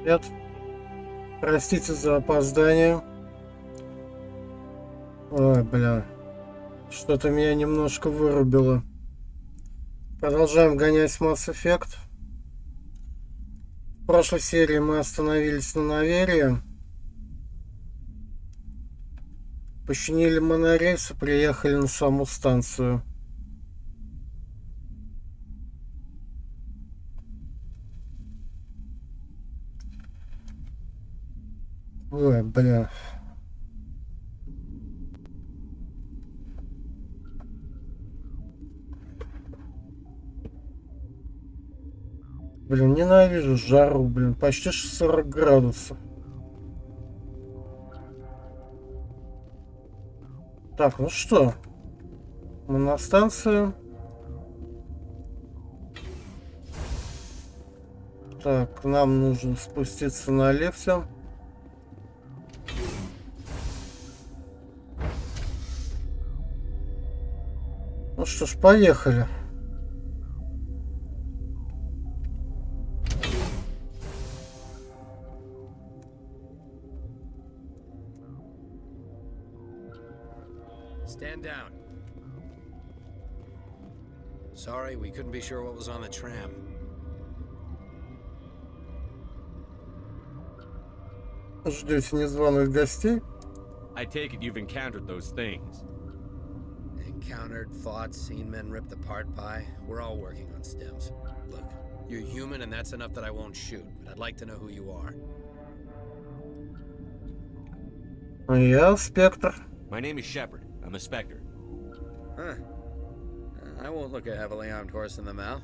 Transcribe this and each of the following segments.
Привет. Простите за опоздание. Ой, бля. Что-то меня немножко вырубило. Продолжаем гонять Mass Effect. В прошлой серии мы остановились на Наверии. Починили монорельс и приехали на саму станцию. Ой, бля. Блин, ненавижу жару, блин. Почти 40 градусов. Так, ну что? Мы на станции. Так, нам нужно спуститься на лифте. Ну что ж, поехали. Stand down. Sorry, we couldn't be sure what was on the tram. Ждете незваных гостей? I take it you've encountered those things. Encountered, fought, seen men ripped apart by. We're all working on stims. Look, you're human and that's enough that I won't shoot, but I'd like to know who you are. Я Спектр. My name is Shepard. I'm a Spectre. Huh. I won't look a heavily armed horse in the mouth.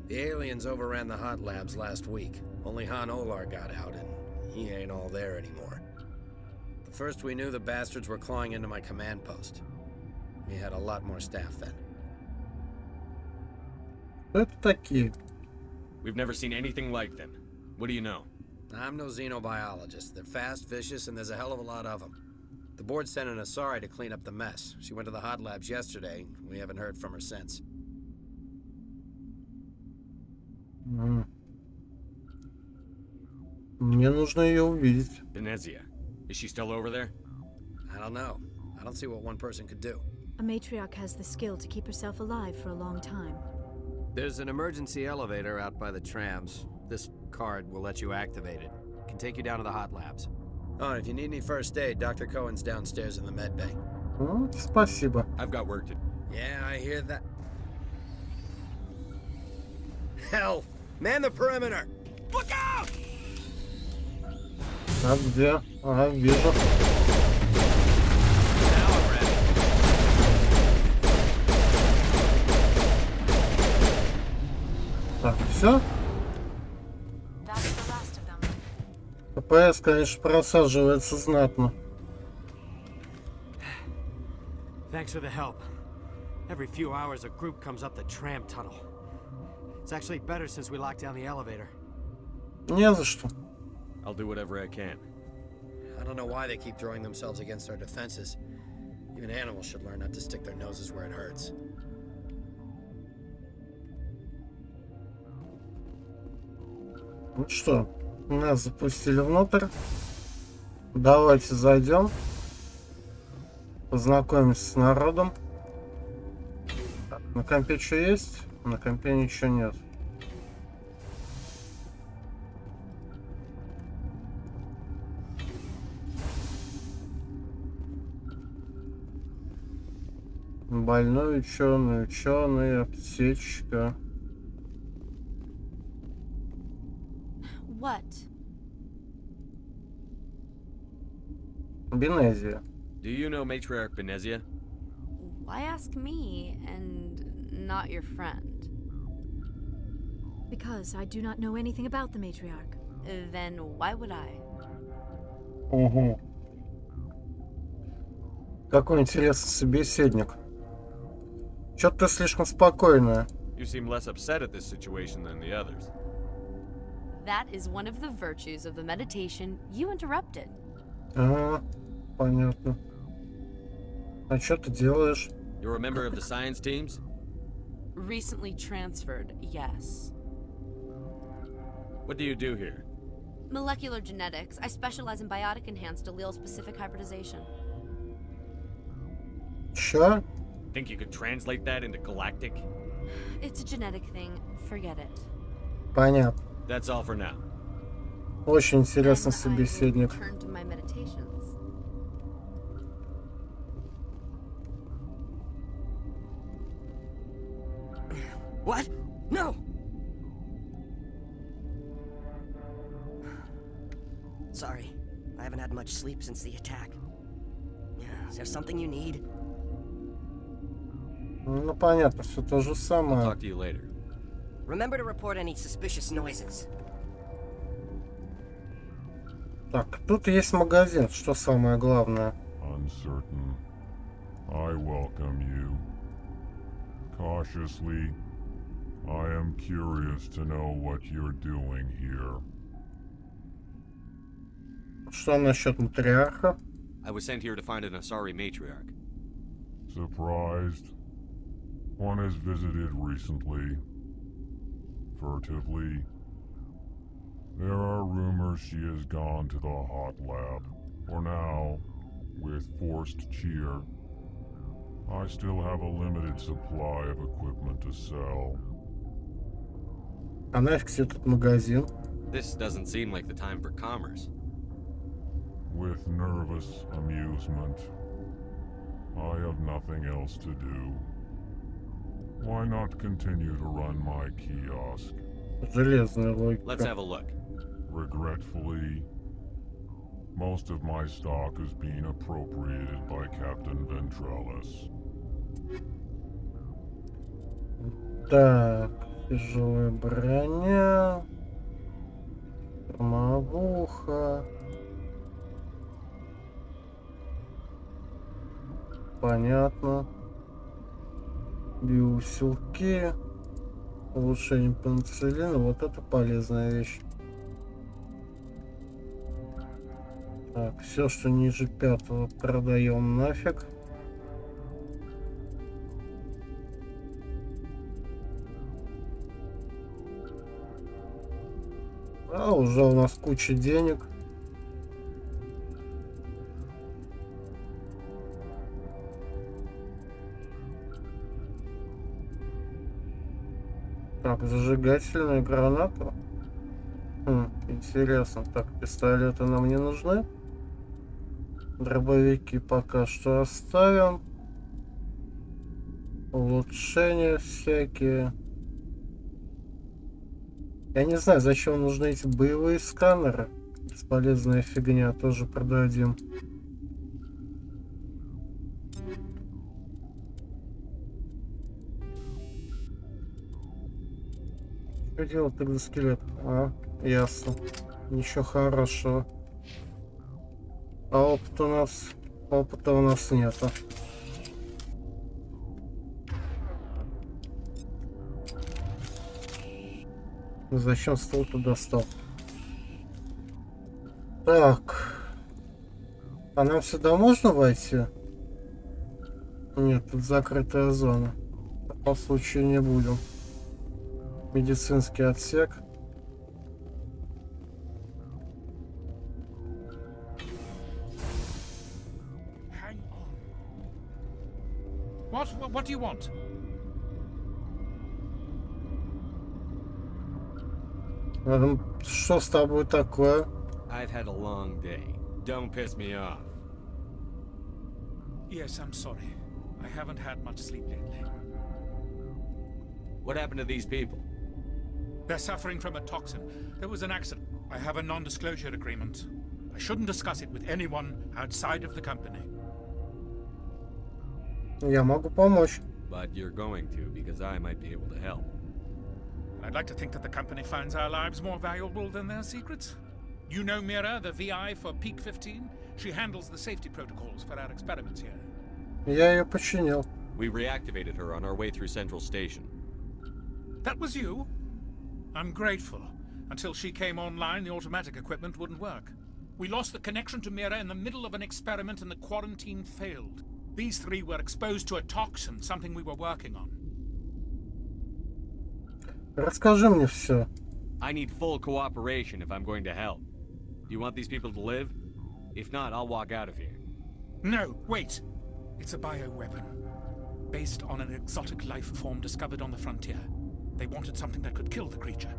The aliens overran the hot labs last week. Only Han Olar got out, and he ain't all there anymore. The first we knew, the bastards were clawing into my command post. We had a lot more staff then. Это такие. We've never seen anything like them. What do you know? I'm no xenobiologist. They're fast, vicious, and there's a hell of a lot of them. The board sent an Asari to clean up the mess. She went to the hot labs yesterday. We haven't heard from her since. Мне нужно ее увидеть. Venezia. Is she still over there? I don't know. I don't see what one person could do. A matriarch has the skill to keep herself alive for a long time. There's an emergency elevator out by the trams. This card will let you activate it. It can take you down to the hot labs. Oh, and if you need any first aid, Dr. Cohen's downstairs in the med bay. Спасибо. I've got work to do. Yeah, I hear that. Hell! Man the perimeter! Look out! А где? Ага, вижу. Now I'm ready. Так, все? ППС, конечно, просаживается знатно. Thanks for the help. Every few hours a group comes up the tram tunnel. It's actually better since we locked down the elevator. Не за что. I'll do whatever I can. I don't know why they keep throwing themselves against our defenses. Even animals should learn not to stick their noses where it hurts. Ну что, нас запустили внутрь. Давайте зайдем. Познакомимся с народом. Так, на компе что есть? На компе ничего нет. Больной ученый, аптечка. What? Бенезия. Do you know Matriarch Venezia? Why ask me and not your friend? Because I do not know anything about the matriarch. Then why would I? Угу. Какой интересный собеседник. Чё-то ты слишком спокойная. You seem less upset at this situation than the others. That is one of the virtues of the meditation you interrupted. Ага, понятно. А что ты делаешь? You're a member of the science teams? Recently transferred, yes. What do you do here? Molecular genetics. I specialize in biotic enhanced allele-specific hybridization. Чё? Think you could translate that into galactic? It's a genetic thing. Forget it. Понятно. That's all for now. Очень интересный Then I will собеседник. return to my meditations. What? No! Sorry, I haven't had much sleep since the attack. Is there something you need? Ну, понятно, все то же I'll самое. talk to you later. Remember to report any suspicious noises. Так, тут есть магазин, что самое главное. Uncertain. I welcome you. Cautiously, I am curious to know what you're doing here. Что насчет матриарха? I was sent here to find an Asari matriarch. Surprised? One has visited recently. Furtively. There are rumors she has gone to the hot lab. For now, with forced cheer, I still have a limited supply of equipment to sell. А нафиг себе тут магазин? This doesn't seem like the time for commerce. With nervous amusement. I have nothing else to do. Why not continue to run my kiosk? Железная Let's логика. have a look. Regretfully, most of my stock is being appropriated by Captain Ventrellis. Так, тяжелая броня. Громовуха. Понятно. Биосилки. Улучшение пенициллина. Вот это полезная вещь. Так, все, что ниже 5-го, продаем нафиг. А уже у нас куча денег. Так, зажигательная граната. Интересно. Так, пистолеты нам не нужны. Дробовики пока что оставим. Улучшения всякие. Я не знаю, зачем нужны эти боевые сканеры. Бесполезная фигня, тоже продадим. Что делать тогда скелет? А, ясно. Ничего хорошего. А опыта у нас нету. Зачем стол-то достал? Так. А нам сюда можно войти? Нет, тут закрытая зона. В таком случае не будем. Медицинский отсек. Hang on. What do you want? Что с тобой такое? I've had a long day. Don't piss me off. Yes, I'm sorry. I haven't had much sleep lately. What happened to these people? They're suffering from a toxin. There was an accident. I have a non-disclosure agreement. I shouldn't discuss it with anyone outside of the company. Я могу помочь. But you're going to, because I might be able to help. I'd like to think that the company finds our lives more valuable than their secrets. You know Mira, the VI for Peak 15? She handles the safety protocols for our experiments here. Я ее починил. We reactivated her on our way through Central Station. That was you? I'm grateful. Until she came online, the automatic equipment wouldn't work. We lost the connection to Mira in the middle of an experiment and the quarantine failed. These three were exposed to a toxin, something we were working on. Расскажи мне все. I need full cooperation if I'm going to help. Do you want these people to live? If not, I'll walk out of here. No, wait. It's a bioweapon. Based on an exotic life form discovered on the frontier. They wanted something that could kill the creature.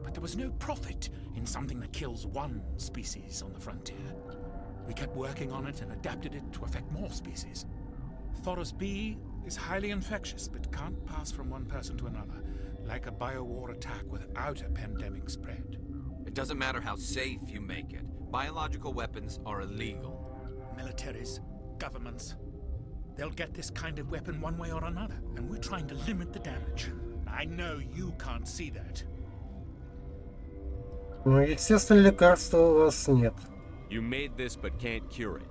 But there was no profit in something that kills one species on the frontier. We kept working on it and adapted it to affect more species. Thoros B is highly infectious, but can't pass from one person to another, like a biowar attack without a pandemic spread. It doesn't matter how safe you make it. Biological weapons are illegal. Militaries, governments, they'll get this kind of weapon one way or another, and we're trying to limit the damage. I know you can't see that. Ну, естественно, лекарства у вас нет. You made this but can't cure it.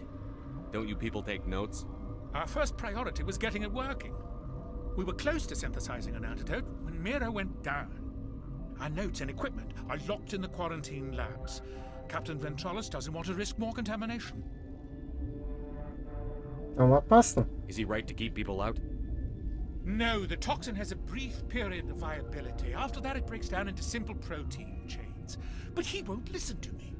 Don't you people take notes? Our first priority was getting it working. We were close to synthesizing an antidote when Mira went down. Our notes and equipment are locked in the quarantine labs. Captain Ventralis doesn't want to risk more contamination. Там опасно. Is he right to keep people out? No, the toxin has a brief period of viability. After that, it breaks down into simple protein chains. But he won't listen to me.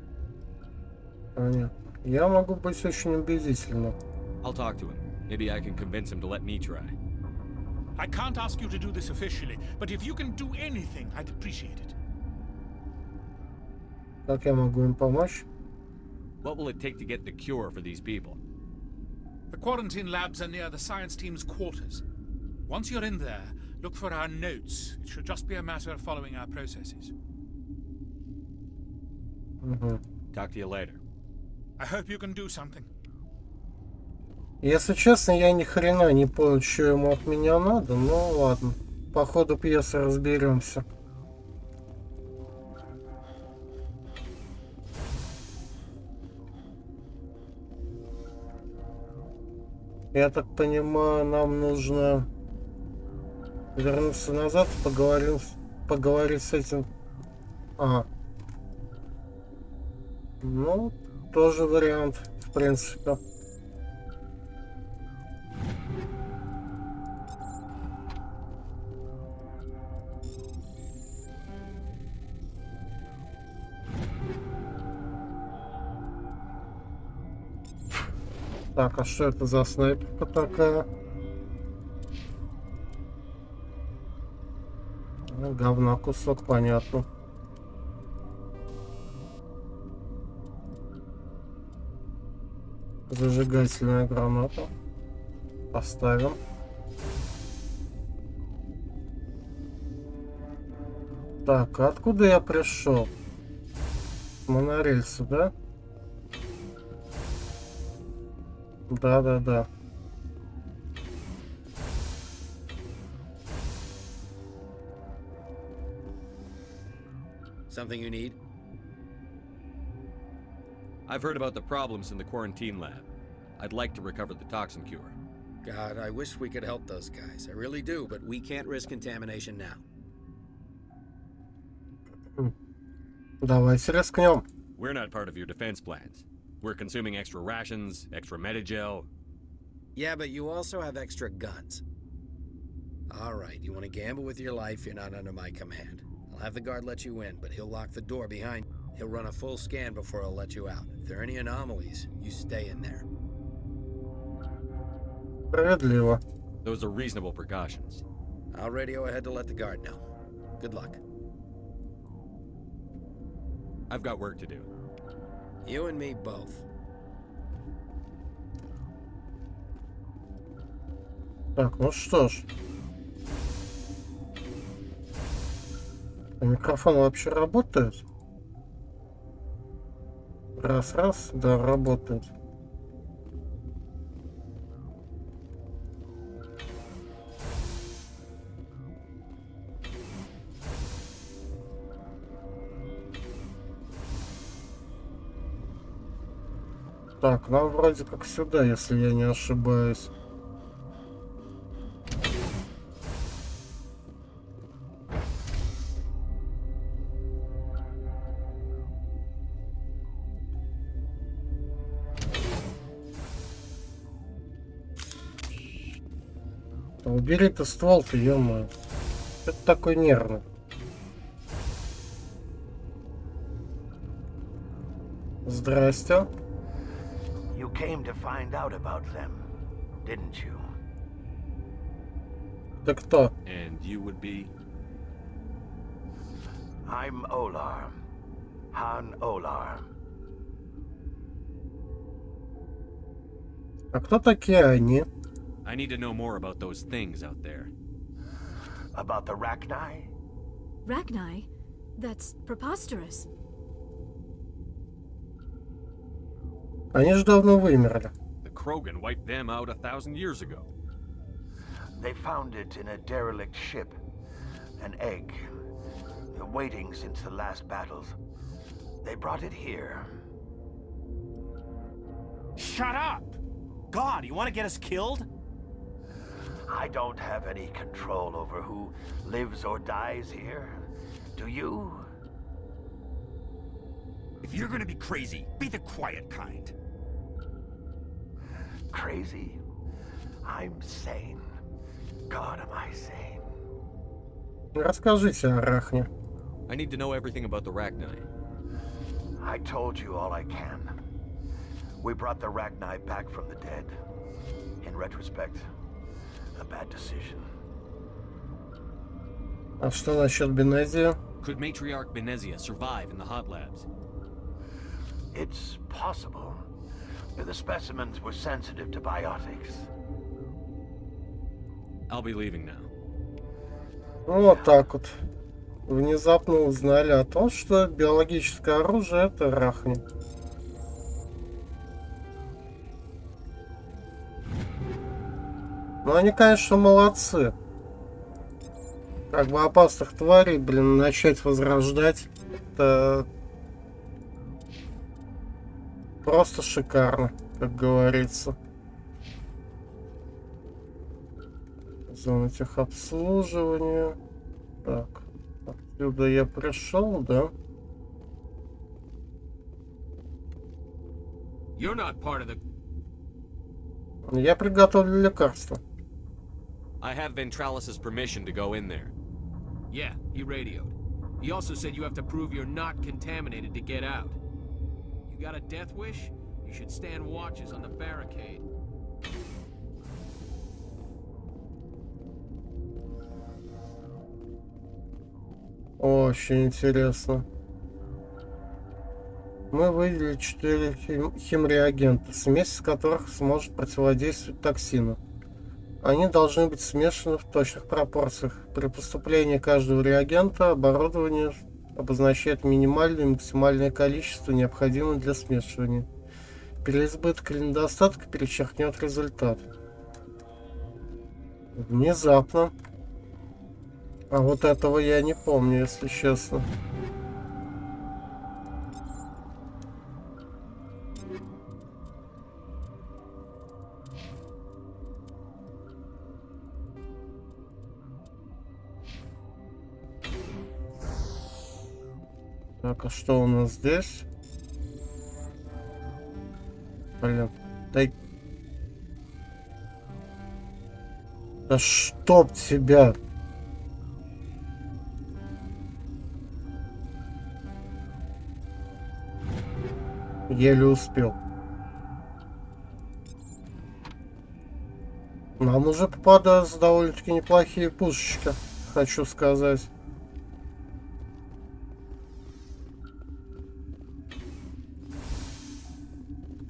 Понятно. Я могу быть очень убедительным. I'll talk to him. Maybe I can convince him to let me try. I can't ask you to do this officially, but if you can do anything, I'd appreciate it. Как я могу им помочь? What will it take to get the cure for these people? The quarantine labs are near the science team's quarters. Once you're in there, look for our notes. It should just be a matter of following our processes. Talk to you later. I hope you can do something. Если честно, я ни хрена не понял, что ему от меня надо, но ладно. По ходу пьесы разберемся. Я так понимаю, нам нужно вернуться назад и поговорить с этим. Ага. Ну, тоже вариант, в принципе. Так, а что это за снайперка такая? Ну, говна кусок, понятно. Зажигательная граната. Поставим. Так, а откуда я пришел? Монорельсы, да? Да. Something you need? I've heard about the problems in the quarantine lab. I'd like to recover the toxin cure. God, I wish we could help those guys. I really do, but we can't risk contamination now. Давайте рискнем. We're not part of your defense plans. We're consuming extra rations, extra metagel. Yeah, but you also have extra guns. All right, you want to gamble with your life, you're not under my command. I'll have the guard let you in, but he'll lock the door behind you. He'll run a full scan before he'll let you out. If there are any anomalies, you stay in there. Справедливо. Those are reasonable precautions. I'll radio ahead to let the guard know. Good luck. I've got work to do. You and me both. Так, ну что ж. А микрофон вообще работает? Раз, да, работает. Так, нам вроде как сюда, если я не ошибаюсь. Убери ты ствол-то, ё-моё. Что ты такой нервный? Здрасте. You came to find out about them, didn't you? Ты кто? And you would be? I'm Olar. Han Olar. А кто такие они? I need to know more about those things out there. About the Rachni? Rachni? That's preposterous. Они же давно вымерли. The Krogan wiped them out 1,000 years ago. They found it in a derelict ship. An egg. Waiting since the last battles. They brought it here. Shut up! God, you want to get us killed? I don't have any control over who lives or dies here. Do you? If you're gonna be crazy, be the quiet kind. Crazy? I'm sane. God, am I sane? Расскажите о Рахне. I need to know everything about the Rachni. I told you all I can. We brought the Rachni back from the dead. In retrospect, a bad decision. А что насчет Бенезия? Could Matriarch Benezia survive in the hot labs? It's possible. The specimens were sensitive to biotics. I'll be leaving now. Вот так вот. Внезапно узнали о том, что биологическое оружие — это Рахни. Ну, они, конечно, молодцы. Как бы опасных тварей, блин, начать возрождать — это просто шикарно, как говорится. Зона техобслуживания. Так, отсюда я пришел, да? You're not part of the... Я приготовлю лекарство. I have Ventralis's permission to go in there. Yeah, he radioed. He also said you have to prove you're not contaminated to get out. You got a death wish? You should stand watches on the barricade. Очень интересно. Мы выделили 4 химреагента, смесь из которых сможет противодействовать токсину. Они должны быть смешаны в точных пропорциях. При поступлении каждого реагента оборудование обозначает минимальное и максимальное количество, необходимое для смешивания. Переизбыток или недостаток перечеркнет результат. Внезапно. А вот этого я не помню, если честно. Так, а что у нас здесь? Блин, дай... Да чтоб тебя! Еле успел. Нам уже попадаются довольно-таки неплохие пушечки, хочу сказать.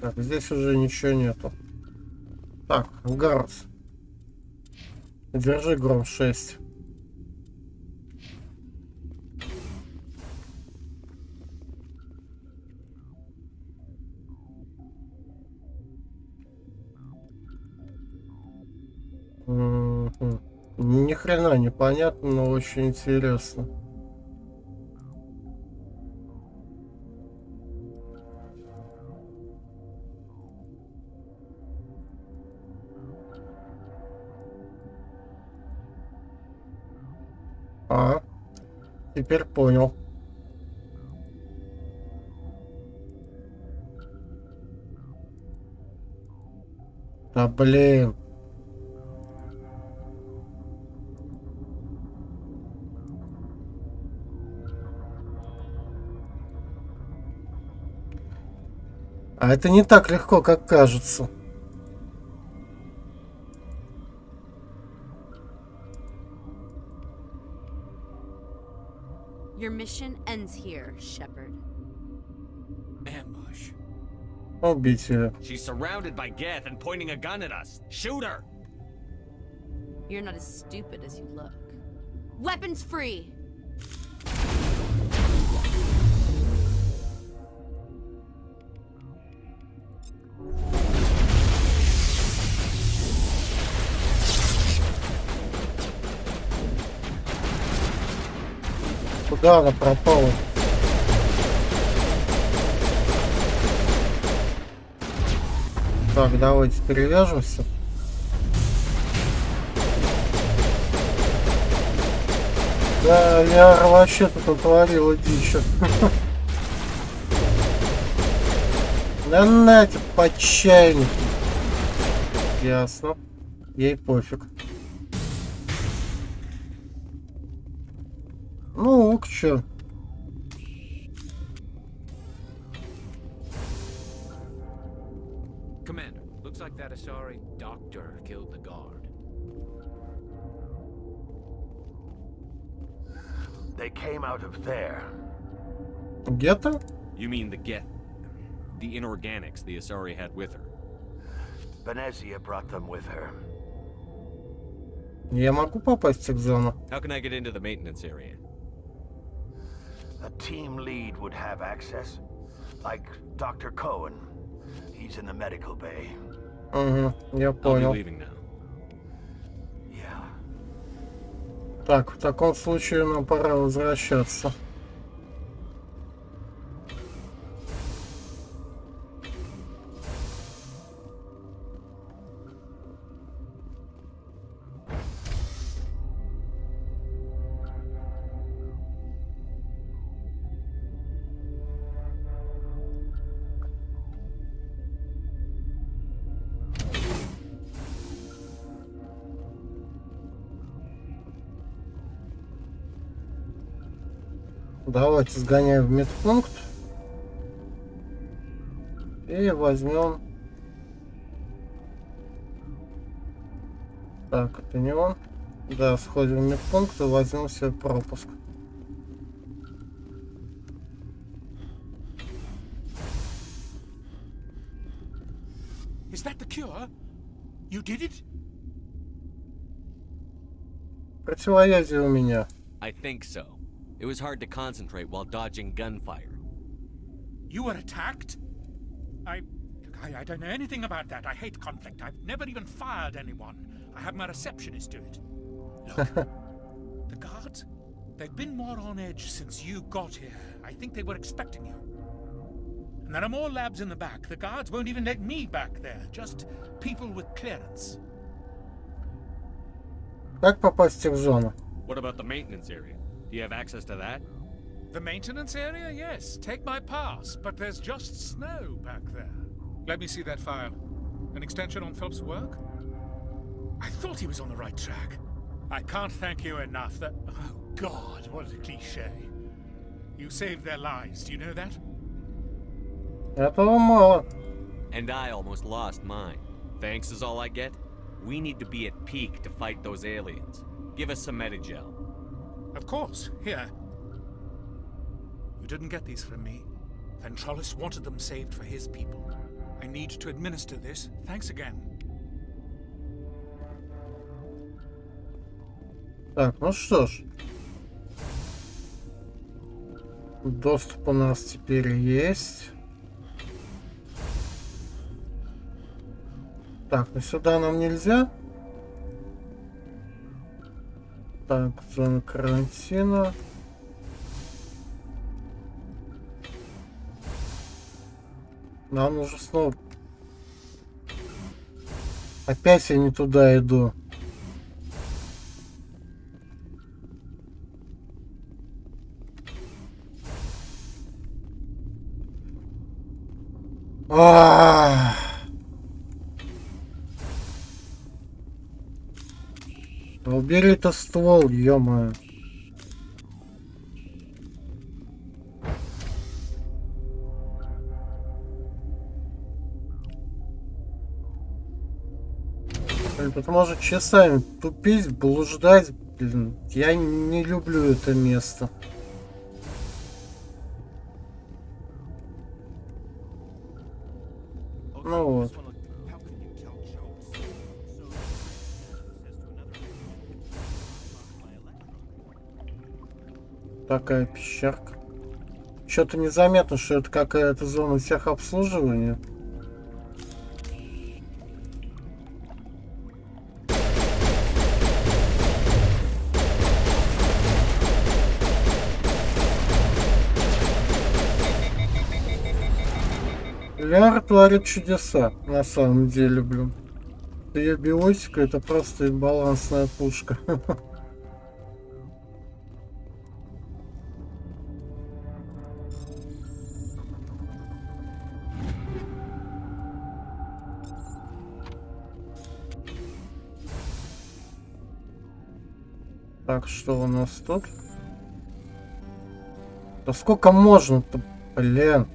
Так, здесь уже ничего нету. Так, Гарс. Держи гром 6. Ни хрена непонятно, но очень интересно. А, теперь понял. Да блин. А это не так легко, как кажется. Your mission ends here, Shepard. Ambush. Убить ее. She's surrounded by Geth and pointing a gun at us. Shoot her! You're not as stupid as you look. Weapons free! Куда она пропала? Так, давайте перевяжемся. Да, я вообще тут натворила дичь. Да нате, подчайник. Ясно. Ей пофиг. Ну, к чё? Commander, looks like that Asari doctor killed the guard. They came out of there. Где-то? You mean the Geth? The inorganics the Asari had with her? Venezia brought them with her. Я могу попасть в зону? How can I get into the maintenance area? A team lead would have access. Like Dr. Cohen. He's in the medical bay. Угу, я I'll be понял. leaving now. Yeah. Так, в таком случае нам пора возвращаться. Давайте сгоняем в медпункт и возьмем. Так, это не он. Да, сходим в медпункт и возьмем себе пропуск. Is that the cure? You did it? Противоядие у меня. I think so. It was hard to concentrate while dodging gunfire. You were attacked? I don't know anything about that. I hate conflict. I've never even fired anyone. I have my receptionist do it. Look, the guards, they've been more on edge since you got here. I think they were expecting you. And there are more labs in the back. The guards won't even let me back there. Just people with clearance. Как попасть в зону? What about the maintenance area? Do you have access to that? The maintenance area? Yes. Take my pass. But there's just snow back there. Let me see that file. An extension on Phelps' work? I thought he was on the right track. I can't thank you enough. That... Oh, God, what a cliche. You saved their lives. Do you know that? Этого мало. And I almost lost mine. Thanks is all I get? We need to be at peak to fight those aliens. Give us some Medigel. Of course. Here. You didn't get these from me. Ventrolis wanted them saved for his people. I need to administer this. Thanks again. Так, ну что ж. Доступ у нас теперь есть. Так, ну сюда нам нельзя. Так, зона карантина. Нам нужно снова... Опять я не туда иду. Убери-то ствол, ё-моё. Блин, тут может часами тупить, блуждать. Блин, я не люблю это место. Ну вот. Такая пещерка. Что-то незаметно, что это какая-то зона техобслуживания. Ляра творит чудеса, на самом деле, блин. Ее биотика — это просто балансная пушка. Так, что у нас тут? Да сколько можно-то, блин?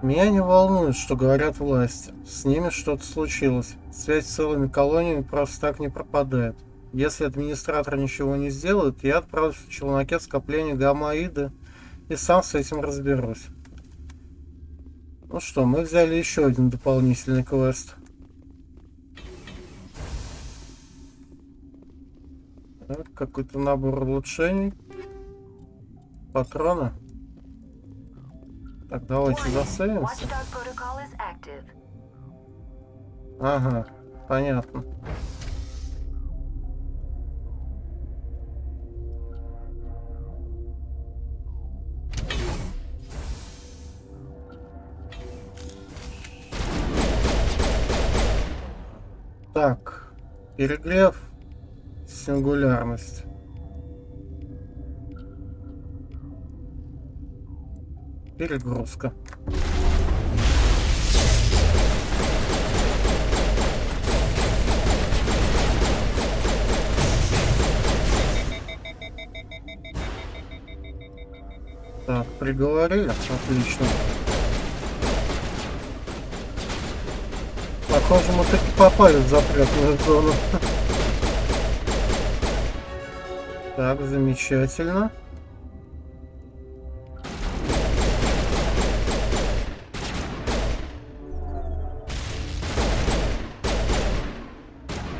Меня не волнует, что говорят власти. С ними что-то случилось. Связь с целыми колониями просто так не пропадает. Если администратор ничего не сделает, я отправлюсь в челноке скопления гамма-иды и сам с этим разберусь. Ну что, мы взяли еще один дополнительный квест. Какой-то набор улучшений. Патроны. Так, давайте засейвимся. Ага, понятно. Так, перегрев, сингулярность. Перегрузка. Так, приговорили. Отлично. Похоже, мы таки попали в запретную зону. Так, замечательно.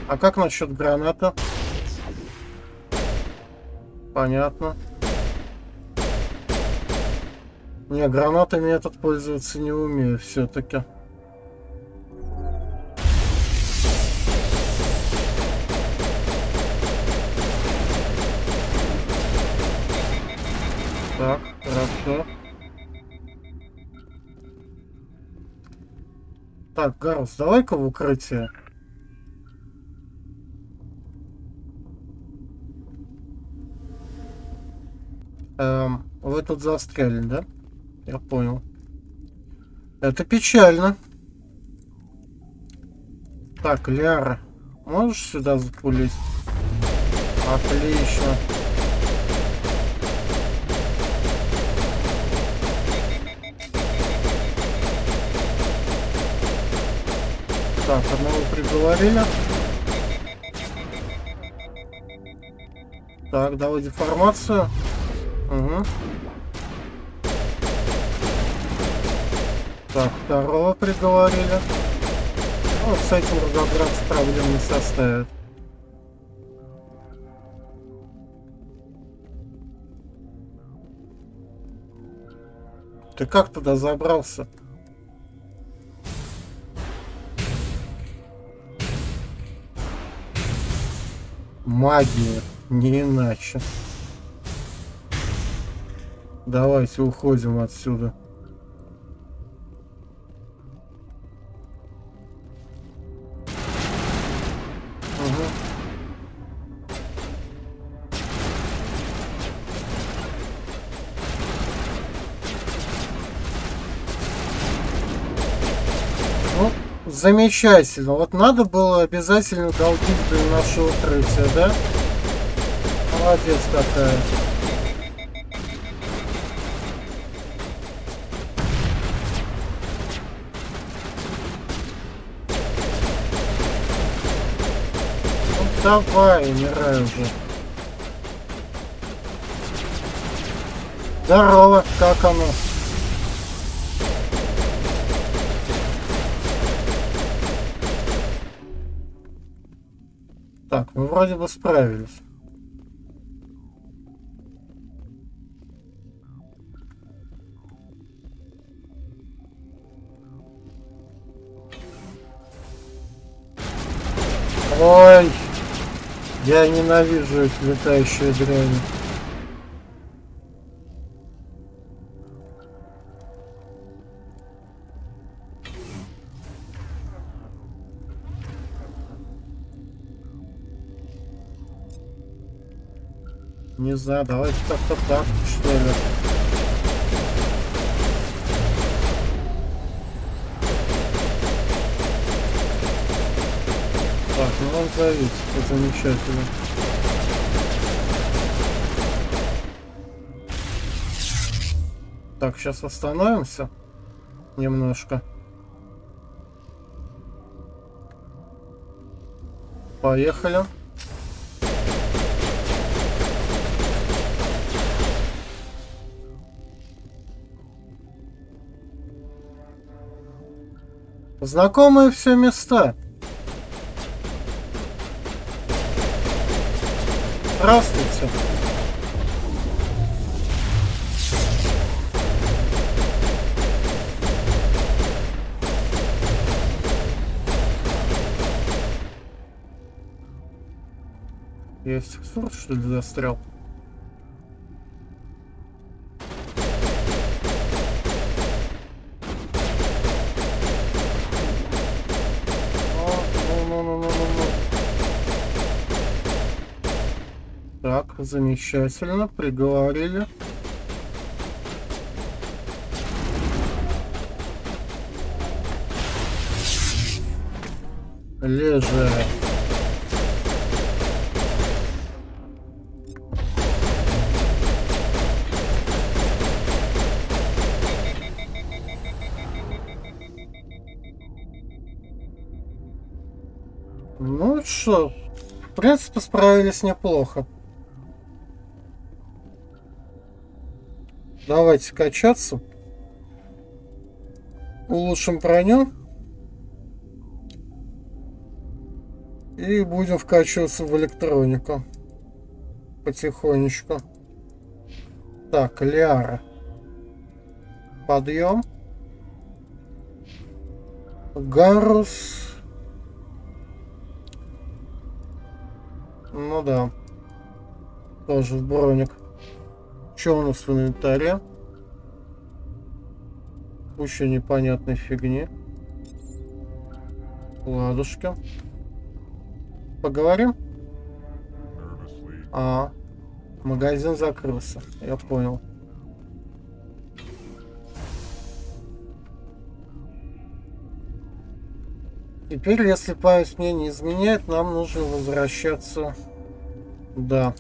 А как насчет граната? Понятно. Не, гранатами этот пользоваться не умею все-таки. Так, хорошо. Так, Гарус, давай-ка в укрытие. Вы тут застряли, да? Я понял. Это печально. Так, Ляра, можешь сюда запулить? Отлично. Так, одного приговорили. Так, давай деформацию. Угу. Так, второго приговорили. Вот с этим разобраться проблем не составит. Ты как туда забрался? Магия, не иначе. Давайте уходим отсюда. Угу. Ну, замечательно. Вот надо было обязательно долбить для нашего укрытия, да? Молодец какая. Давай, умирай уже. Здорово, как оно? Так, мы вроде бы справились. Ой, я ненавижу эти летающие дряни. Не знаю, давайте как-то так, что ли. Так, ну он завис, это замечательно. Так, сейчас остановимся немножко. Поехали. Знакомые все места. Здравствуйте. Я в текстуру, что ли, застрял? Так, замечательно, приговорили. Лежать. Ну что, в принципе, справились неплохо. Давайте качаться. Улучшим броню. И будем вкачиваться в электронику. Потихонечку. Так, Ляра. Подъем. Гарус. Ну да. Тоже в броник. Что у нас в инвентаре? Куча непонятной фигни. Ладушки. Поговорим? А, магазин закрылся. Я понял. Теперь, если память мне не изменяет, нам нужно возвращаться. Да.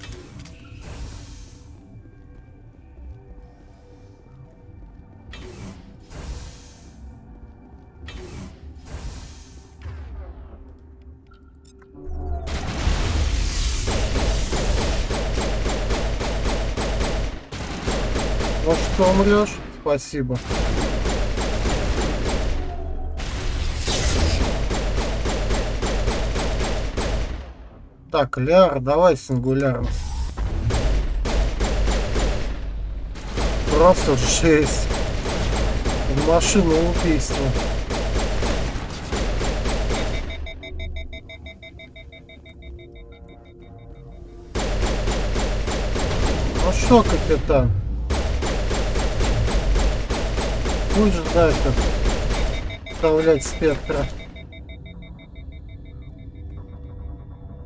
Ну что, умрешь? Спасибо. Так, Ляр, давай сингулярность. Просто жесть. Машина убийства. Ну что, капитан? Пусть же знает, как управлять спектра.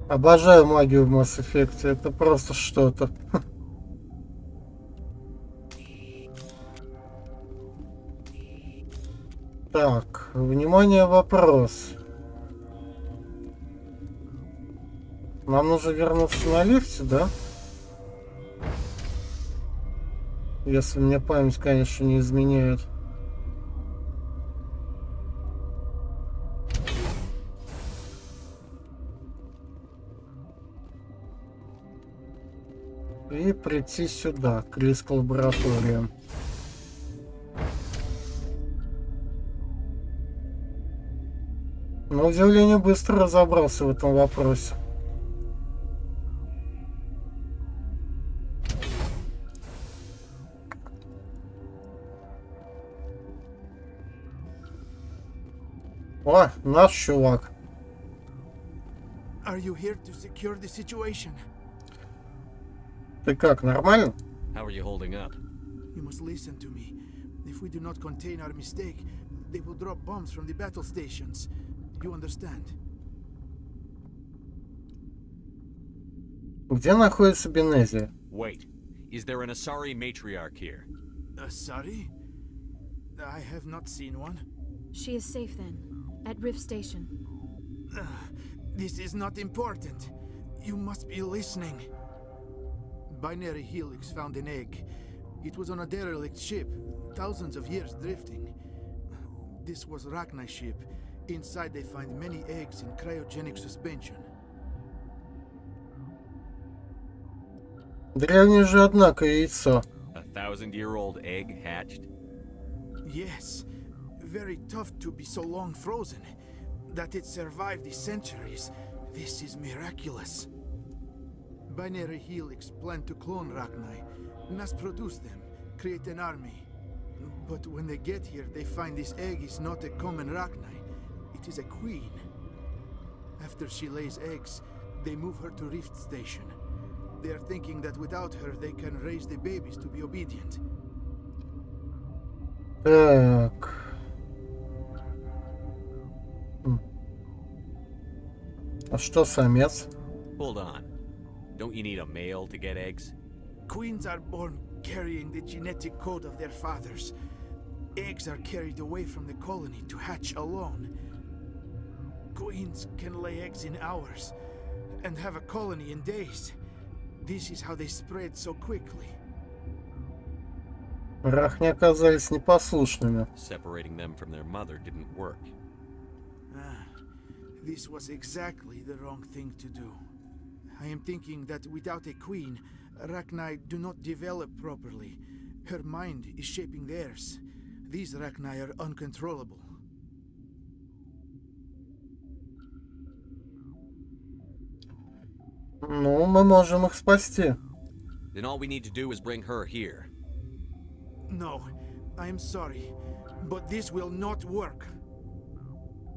Обожаю магию в Mass Effect. Это просто что-то. Так, внимание, вопрос. Нам нужно вернуться на лифте, да? Если мне память, конечно, не изменяет. И прийти сюда, к риск-лабораториям. На удивление быстро разобрался в этом вопросе. О, наш чувак. Are you here to secure the situation? Ты как, нормально? How are you holding up? You must listen to me. If we do not contain our mistake, they will drop bombs from the battle stations. You understand? Где находится Бенезия? Wait, is there an Asari matriarch here? Asari? I have not seen one. She is safe then, at Rift Station. This is not important. You must be listening. Binary Helix found an egg. It was on a derelict ship, thousands of years drifting. This was Rachni's ship. Inside they find many eggs in cryogenic suspension. Древнее же, однако, яйцо. 1,000-year-old egg hatched? Yes. Very tough to be so long frozen. That it survived the centuries. This is miraculous. Binary Helix planned to clone Rachni, mass-produce them, create an army. But when they get here, they find this egg is not a common Rachni. It is a queen. After she lays eggs, they move her to Rift Station. They are thinking that without her, they can raise the babies to be obedient. Так. А что самец? Hold on. Don't you need a male to get eggs? Queens are born carrying the genetic code of their fathers. Eggs are carried away from the colony to hatch alone. Queens can lay eggs in hours and have a colony in days. This is how they spread so quickly. Рахни оказались непослушными. Separating them from their mother didn't work. This was exactly the wrong thing to do. I am thinking that without a queen, Rachni do not develop properly. Her mind is shaping theirs. These Rachni are uncontrollable. Ну, мы можем их спасти. Then all we need to do is bring her here. No, I am sorry, but this will not work.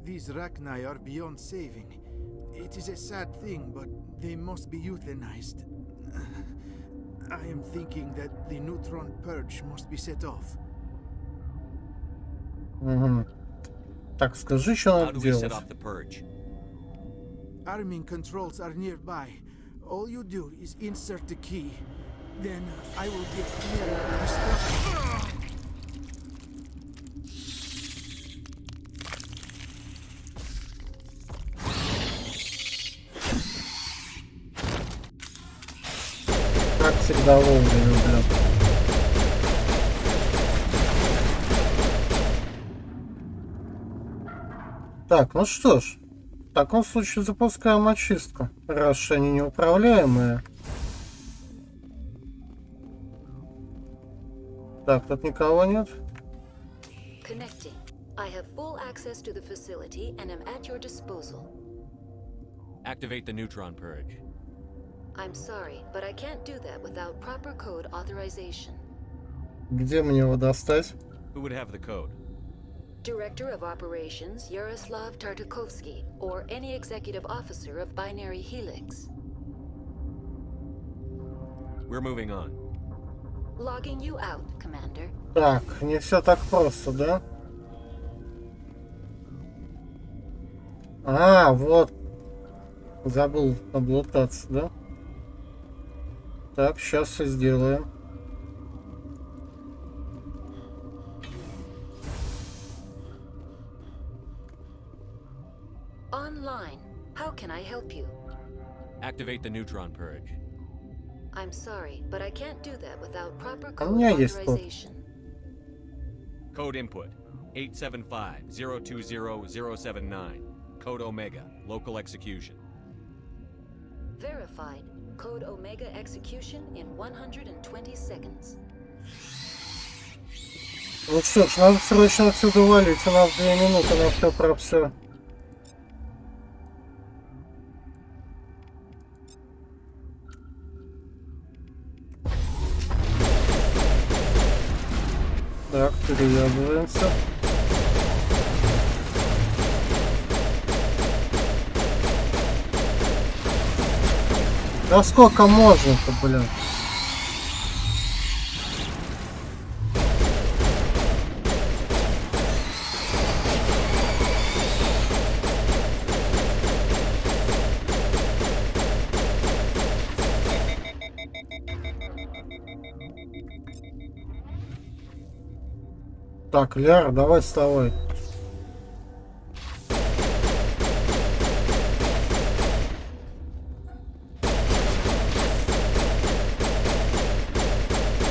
These Rachni are beyond saving. It is a sad thing, but they must be euthanized. I am thinking that the neutron purge must be set off. Угу. Так, скажи, что надо делать. Arming controls are nearby. All you do is insert the key. Then I will get nearer destruction. Как всегда вовремя, блядь. Так, ну что ж. В таком случае запускаем очистку, раз они неуправляемые. Так, тут никого нет. Connecting. I have full access to the facility and am at your disposal. Activate the neutron purge. I'm sorry, but I can't do that without proper code authorization. Где мне его достать? Who would have the code? Director of Operations Yaroslav Tartakovsky, or any executive officer of Binary Helix. We're moving on. Logging you out, Commander. Так, не все так просто, да? А, вот. Забыл облутаться, да? Так, сейчас все сделаем. Online. How can I help you? Activate the neutron purge. I'm sorry, but I can't do that without proper У code меня есть код. authorization. Code input 875-020-079. Code Omega. Local execution. Verified. Code Omega execution in 120 seconds. Ну что ж, надо срочно отсюда валить. У нас 2 минуты на все про все. Так, перевязываемся. Да сколько можно-то, блин? Так, Ляра, давай вставай.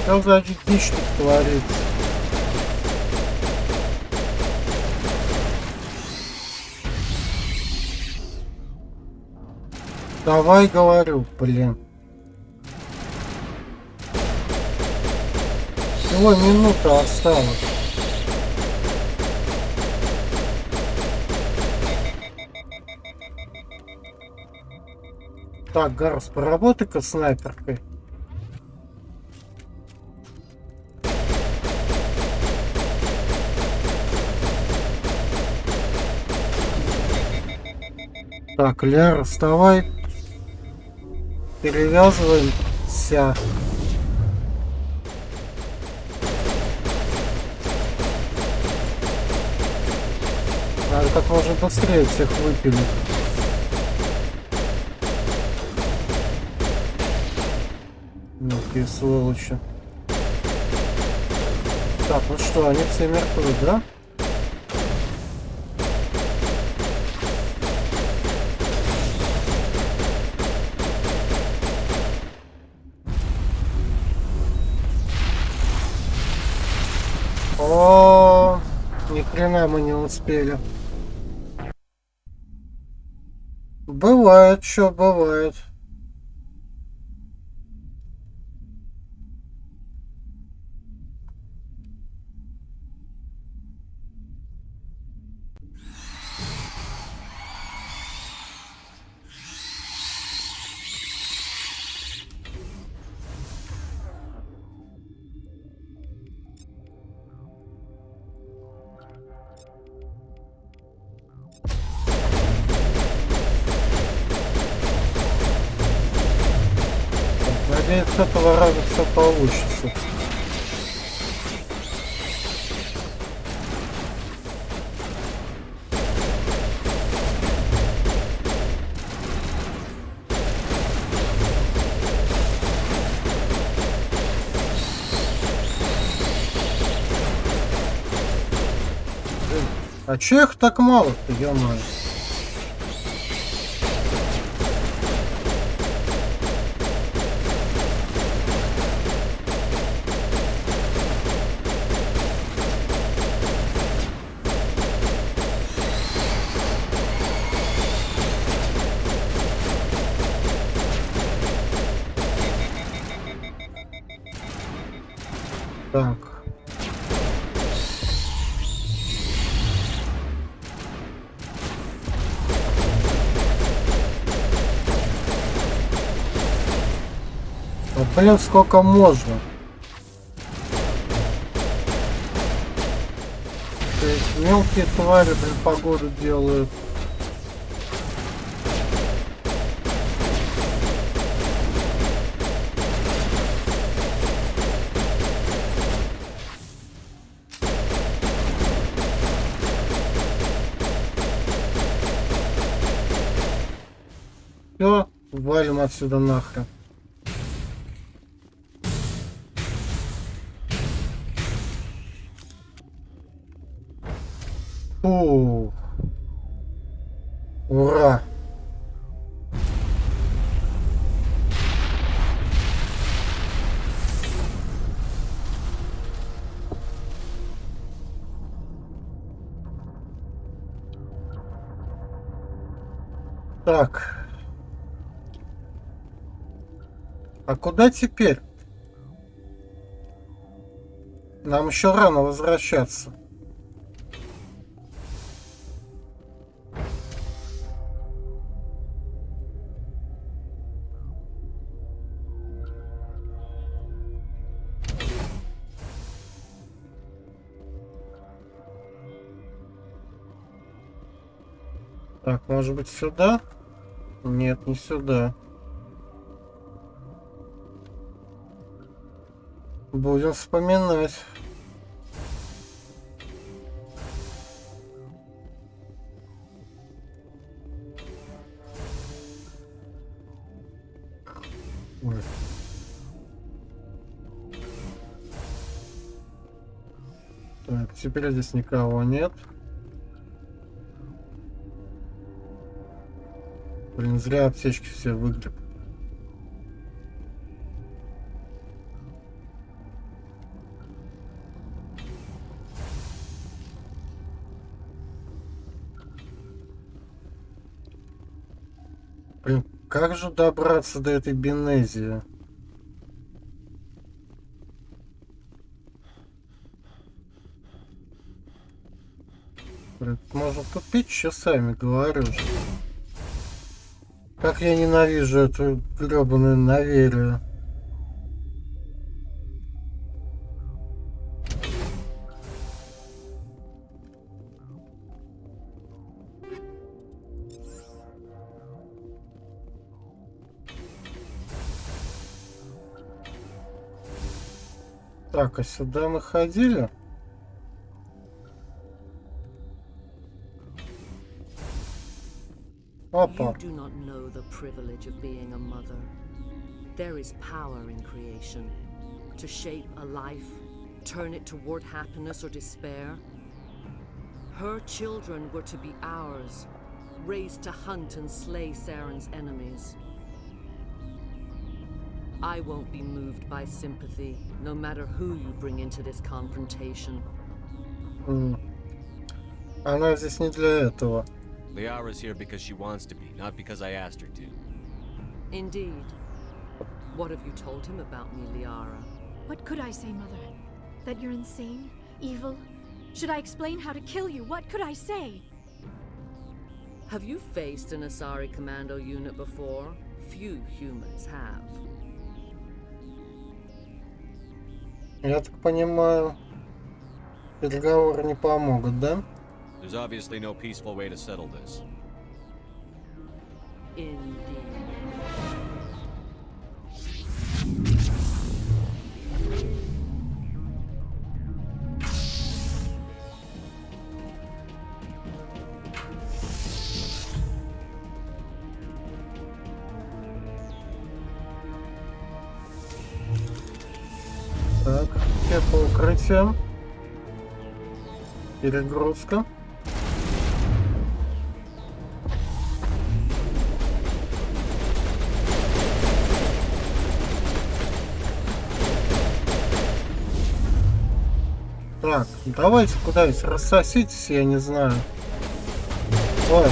Что за дичь тут творится? Давай, говорю, блин. Всего минута осталась. Так, Гарс, поработай-ка снайперкой. Так, Ляра, вставай. Перевязываемся. Надо как можно быстрее всех выпилить. Мелкие сволочи. Так, ну что, они все мертвы, да? О, ни хрена мы не успели. Бывает, что бывает. Надеюсь, с этого раза все получится. А че их так мало-то, ё-моё? Так. А, блин, сколько можно? То есть мелкие твари, блин, погоду делают. Все, валим отсюда нахрен. Фу. Ура. Так. А куда теперь? Нам еще рано возвращаться. Так, может быть, сюда? Нет, не сюда. Будем вспоминать. Ой. Так, теперь здесь никого нет. Блин, зря аптечки все выгреб. Блин, как же добраться до этой Бенезии? Блин, можно купить часами, говорю же. Как я ненавижу эту гребаную наверие. Так, а сюда мы ходили? You do not know the privilege of being a mother. There is power in creation. To shape a life, turn it toward happiness or despair. Her children were to be ours, raised to hunt and slay Saren's enemies. I won't be moved by sympathy, no matter who you bring into this confrontation. Она здесь не для этого. Liara's here because she wants to be, not because I asked her to. Indeed. What have you told him about me, Liara? What could I say, Mother? That you're insane? Evil? Should I explain how to kill you? What could I say? Have you faced an Asari commando unit before? Few humans have. Я так понимаю, переговоры не помогут, да? There's obviously no peaceful way to settle this. Indeed. Так, все по укрытиям. Перегрузка. Так, давайте куда-нибудь рассоситесь, я не знаю. Ой,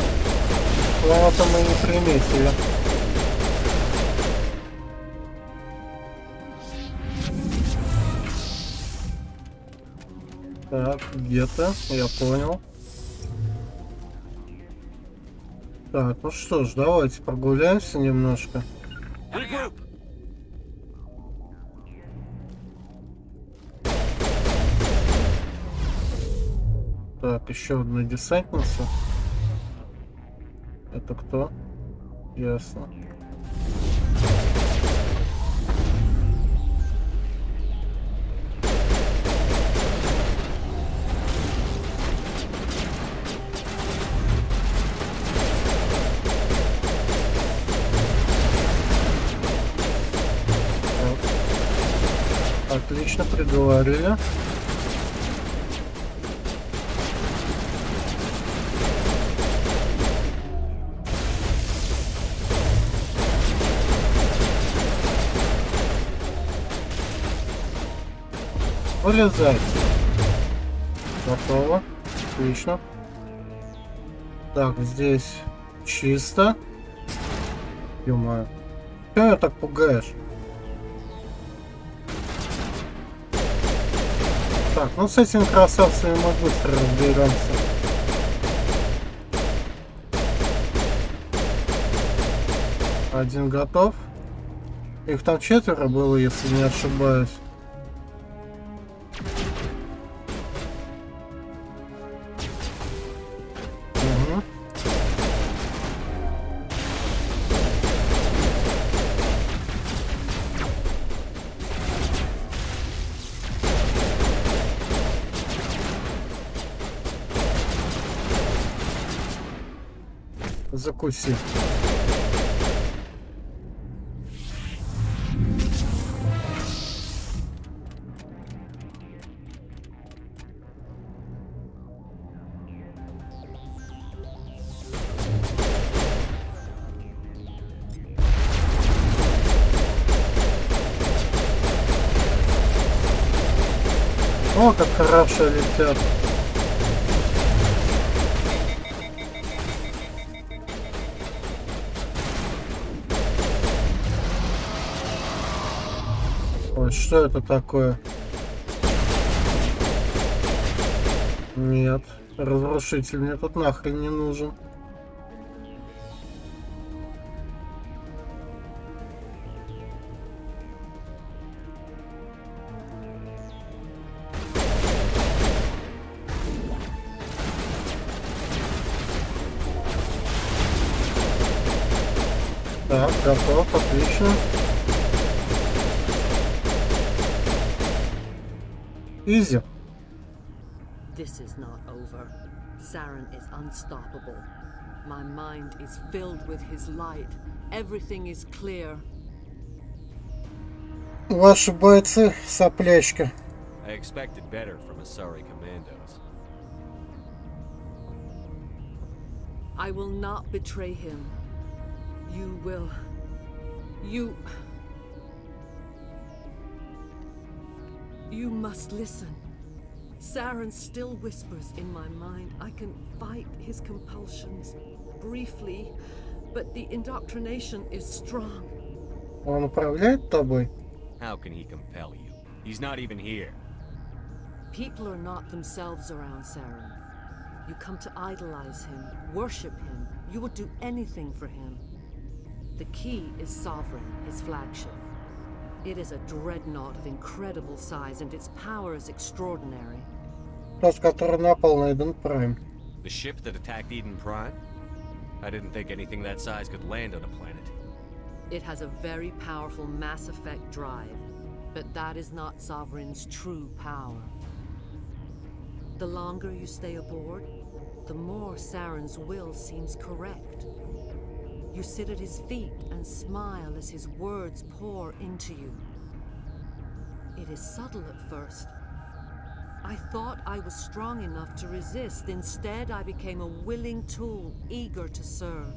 кого-то мы не приметили. Так, где-то, я понял. Так, ну что ж, давайте прогуляемся немножко. Так, еще одна десантница. Это кто? Ясно. Так. Отлично, приговорили. Вылезай. Готово. Отлично. Так, здесь чисто. Ё-моё. Чего меня так пугаешь? Так, ну с этими красавцами мы быстро разберемся. Один готов. Их там 4 было, если не ошибаюсь. Угу. Закуси. О, как хорошо летят. Ой, что это такое? Нет, разрушитель мне тут нахрен не нужен. Так, готов, отлично. Изи. This is not over. Saren is unstoppable. My mind is filled with his light. Everything is clear. Ваши бойцы соплячка. I expected better from Asari commandos. I will not betray him. You will. You must listen. Saren still whispers in my mind. I can fight his compulsions briefly, but the indoctrination is strong. Он управляет тобой? How can he compel you? He's not even here. People are not themselves around Saren. You come to idolize him, worship him. You would do anything for him. The key is Sovereign, his flagship. It is a dreadnought of incredible size, and its power is extraordinary. Тот, который напал на Eden Prime. The ship that attacked Eden Prime? I didn't think anything that size could land on a planet. It has a very powerful mass effect drive, but that is not Sovereign's true power. The longer you stay aboard, the more Saren's will seems correct. You sit at his feet and smile as his words pour into you. It is subtle at first. I thought I was strong enough to resist. Instead, I became a willing tool, eager to serve.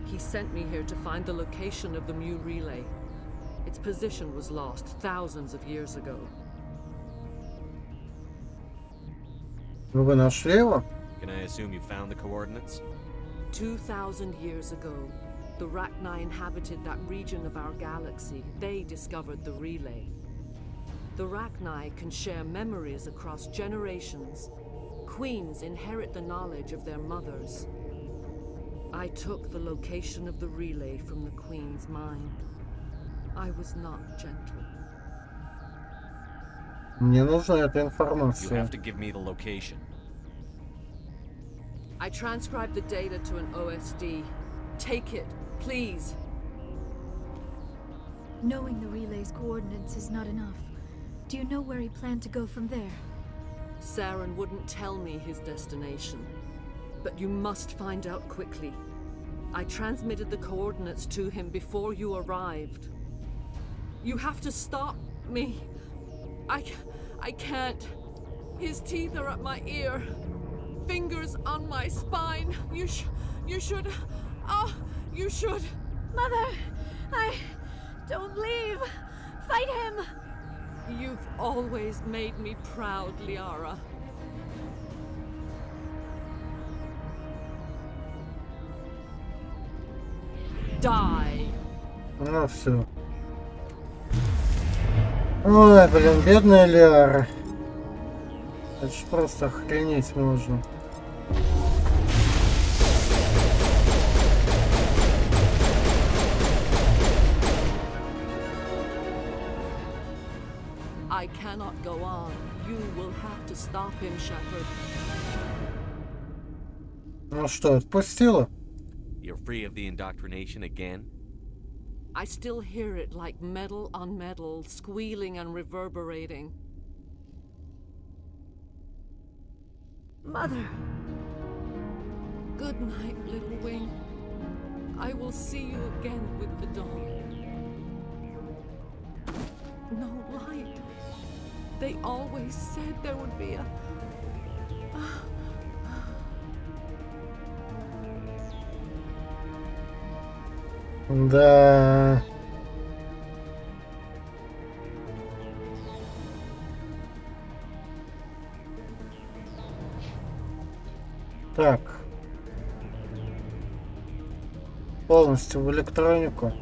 He sent me here to find the location of the Mu relay. Its position was lost thousands of years ago. Вы нашли его? Can I assume you found the coordinates? 2,000 years ago, the Rachni inhabited that region of our galaxy. They discovered the relay. The Rachni can share memories across generations. Queens inherit the knowledge of their mothers. I took the location of the relay from the Queen's mind. I was not gentle. Мне нужна эта You информация. have to give me the location. I transcribed the data to an OSD. Take it, please. Knowing the relay's coordinates is not enough. Do you know where he planned to go from there? Saren wouldn't tell me his destination, but you must find out quickly. I transmitted the coordinates to him before you arrived. You have to stop me. I can't. His teeth are at my ear. Fingers on my spine. You should. Oh, you should. Mother, don't leave. Fight him. You've always made me proud, Liara. Die. Ну все. Ой, блин, бедная Лиара. Это ж просто охренеть можно. I cannot go on. You will have to stop him, Shepard. Ну что, отпустила? You're free of the indoctrination again? I still hear it like metal on metal, squealing and reverberating. Mother! Good night, little wing. I will see you again with the dawn. No light. They always said there would be a... Да. Так. Полностью в электронику.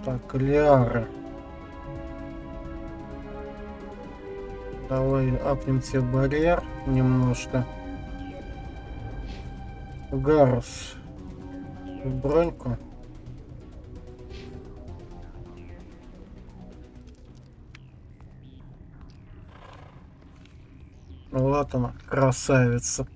Так, Лиара. Давай апнем тебе барьер немножко. Гарус. Броньку. Вот она, красавица.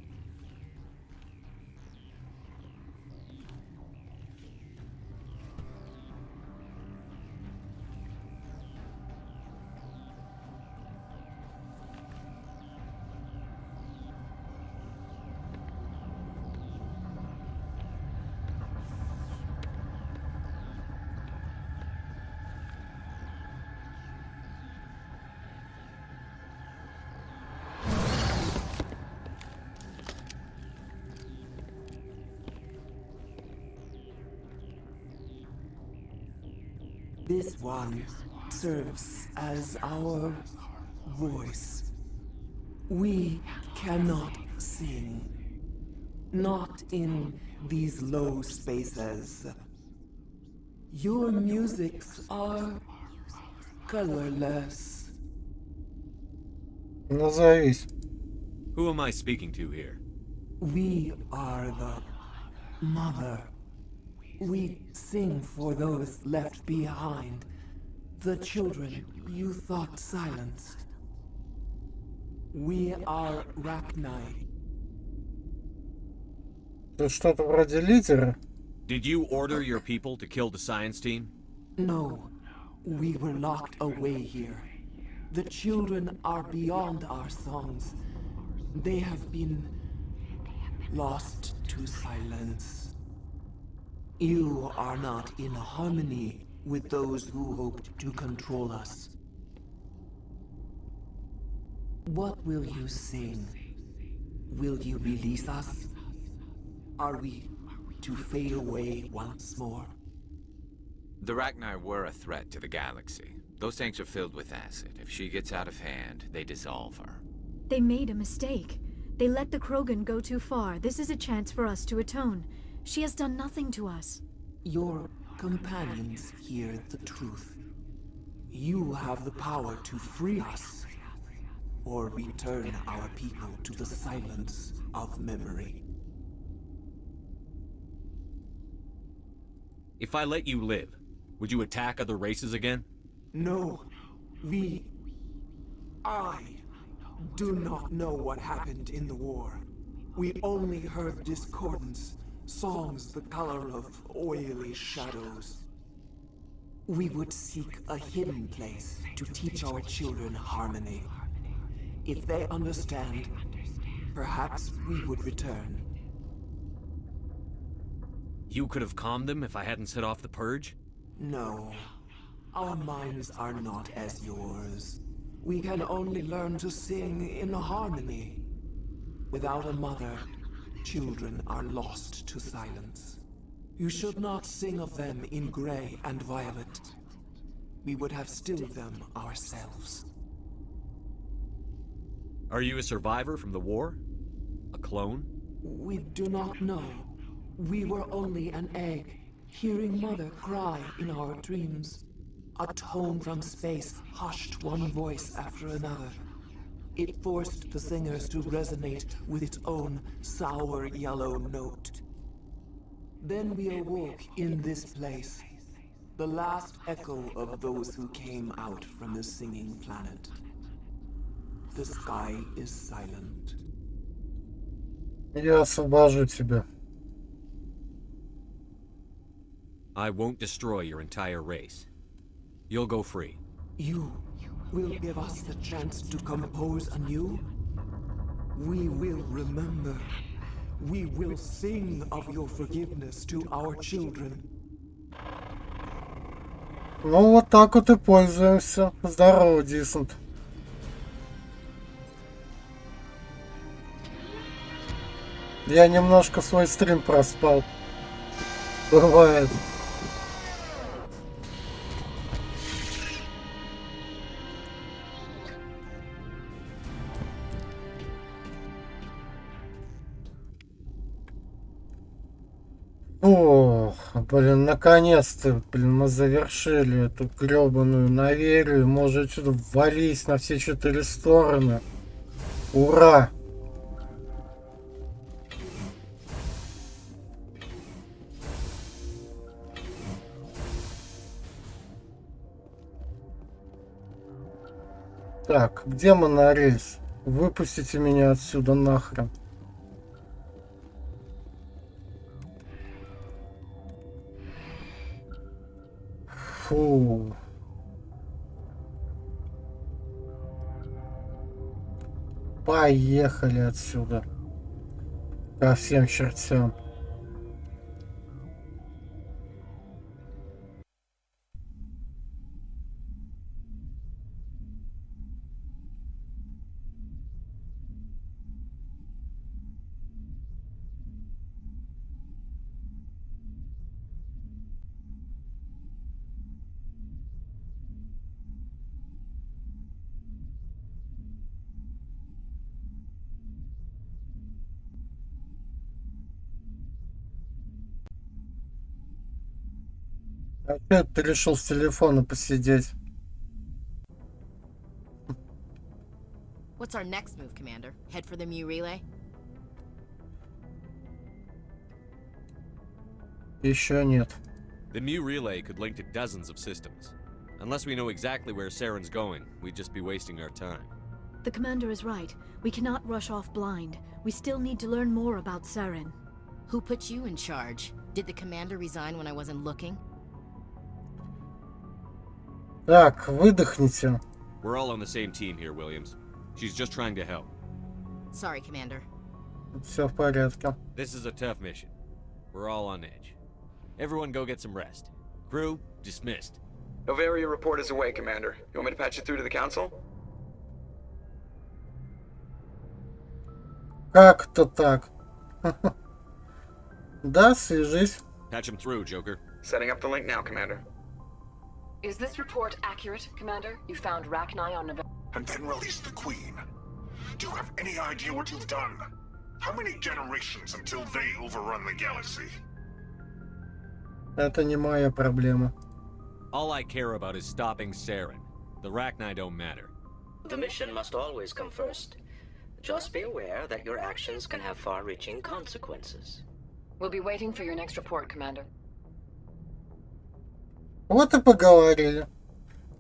This one serves as our voice. We cannot sing. Not in these low spaces. Your musics are colorless. Назовись. Who am I speaking to here? We are the mother. We sing for those left behind, the children you thought silenced. We are Rachni. Ты что-то вроде лидера? Did you order your people to kill the science team? No, we were locked away here. The children are beyond our songs. They have been lost to silence. You are not in harmony with those who hoped to control us. What will you sing? Will you release us? Are we to fade away once more? The Rachni were a threat to the galaxy. Those tanks are filled with acid. If she gets out of hand, they dissolve her. They made a mistake. They let the Krogan go too far. This is a chance for us to atone. She has done nothing to us. Your companions hear the truth. You have the power to free us, or return our people to the silence of memory. If I let you live, would you attack other races again? No, I do not know what happened in the war. We only heard discordance, songs the color of oily shadows. We would seek a hidden place to teach our children harmony. If they understand, perhaps we would return. You could have calmed them if I hadn't set off the purge? No. Our minds are not as yours. We can only learn to sing in harmony. Without a mother, children are lost to silence. You should not sing of them in gray and violet. We would have stilled them ourselves. Are you a survivor from the war? A clone? We do not know. We were only an egg, hearing Mother cry in our dreams. A tone from space hushed one voice after another. It forced the singers to resonate with its own sour yellow note. Then we awoke in this place, the last echo of those who came out from the singing planet. The sky is silent. Я освобожу тебя. I won't destroy your entire race. You'll go free. You will give us the chance to compose anew? We will remember. We will sing of your forgiveness to our children. Ну вот так вот и пользуемся. Здорово, Дисент. Я немножко свой стрим проспал. Бывает. Ох, блин, наконец-то, блин, мы завершили эту гребаную наверию. Можно отсюда вались на все 4 стороны. Ура! Так, где монорельс? Выпустите меня отсюда нахрен. Фу. Поехали отсюда. Ко всем чертям. А что ты решил с телефона посидеть? What's our next move, Commander? Head for the Mu relay? Еще нет. The Mu relay could link to dozens of systems. Unless we know exactly where Saren's going, we'd just be wasting our time. The commander is right. We cannot rush off blind. We still need to learn more about Saren. Who put you in charge? Did the commander resign when I wasn't looking? Так, выдохните. We're all on the same team here, Williams. She's just trying to help. Sorry, Commander. Все в порядке. This is a tough mission. We're all on edge. Everyone go get some rest. Crew, dismissed. Novaria report is away, Commander. You want me to patch it through to the Council? Как-то так. Да, свяжись. Patch him through, Joker. Setting up the link now, Commander. Is this report accurate, Commander? You found Rachni on November... And then released the Queen. Do you have any idea what you've done? How many generations until they overrun the galaxy? Это не моя проблема. All I care about is stopping Saren. The Rachni don't matter. The mission must always come first. Just be aware that your actions can have far-reaching consequences. We'll be waiting for your next report, Commander. Вот и поговорили.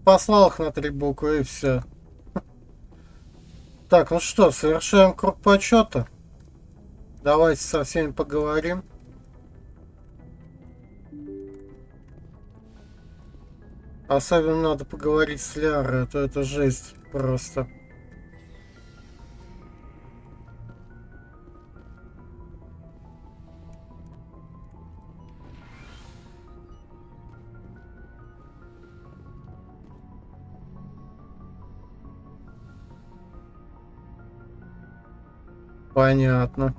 Послал их на 3 буквы и все. Так, ну что, совершаем круг почета. Давайте со всеми поговорим. Особенно надо поговорить с Лярой, а то это жесть просто. Понятно.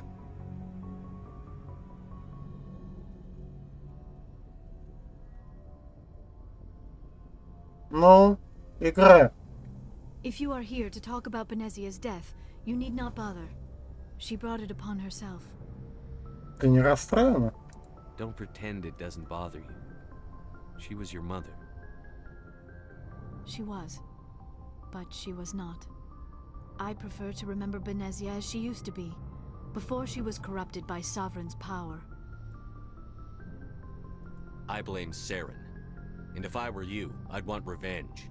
Ну, игра. If you are here to talk about Benezia's death, you need not bother. She brought it upon herself. Ты не расстроена? Don't pretend it doesn't bother you. She was your mother. she was. But she was not. I prefer to remember Benezia as she used to be, before she was corrupted by Sovereign's power. I blame Saren. And if I were you, I'd want revenge.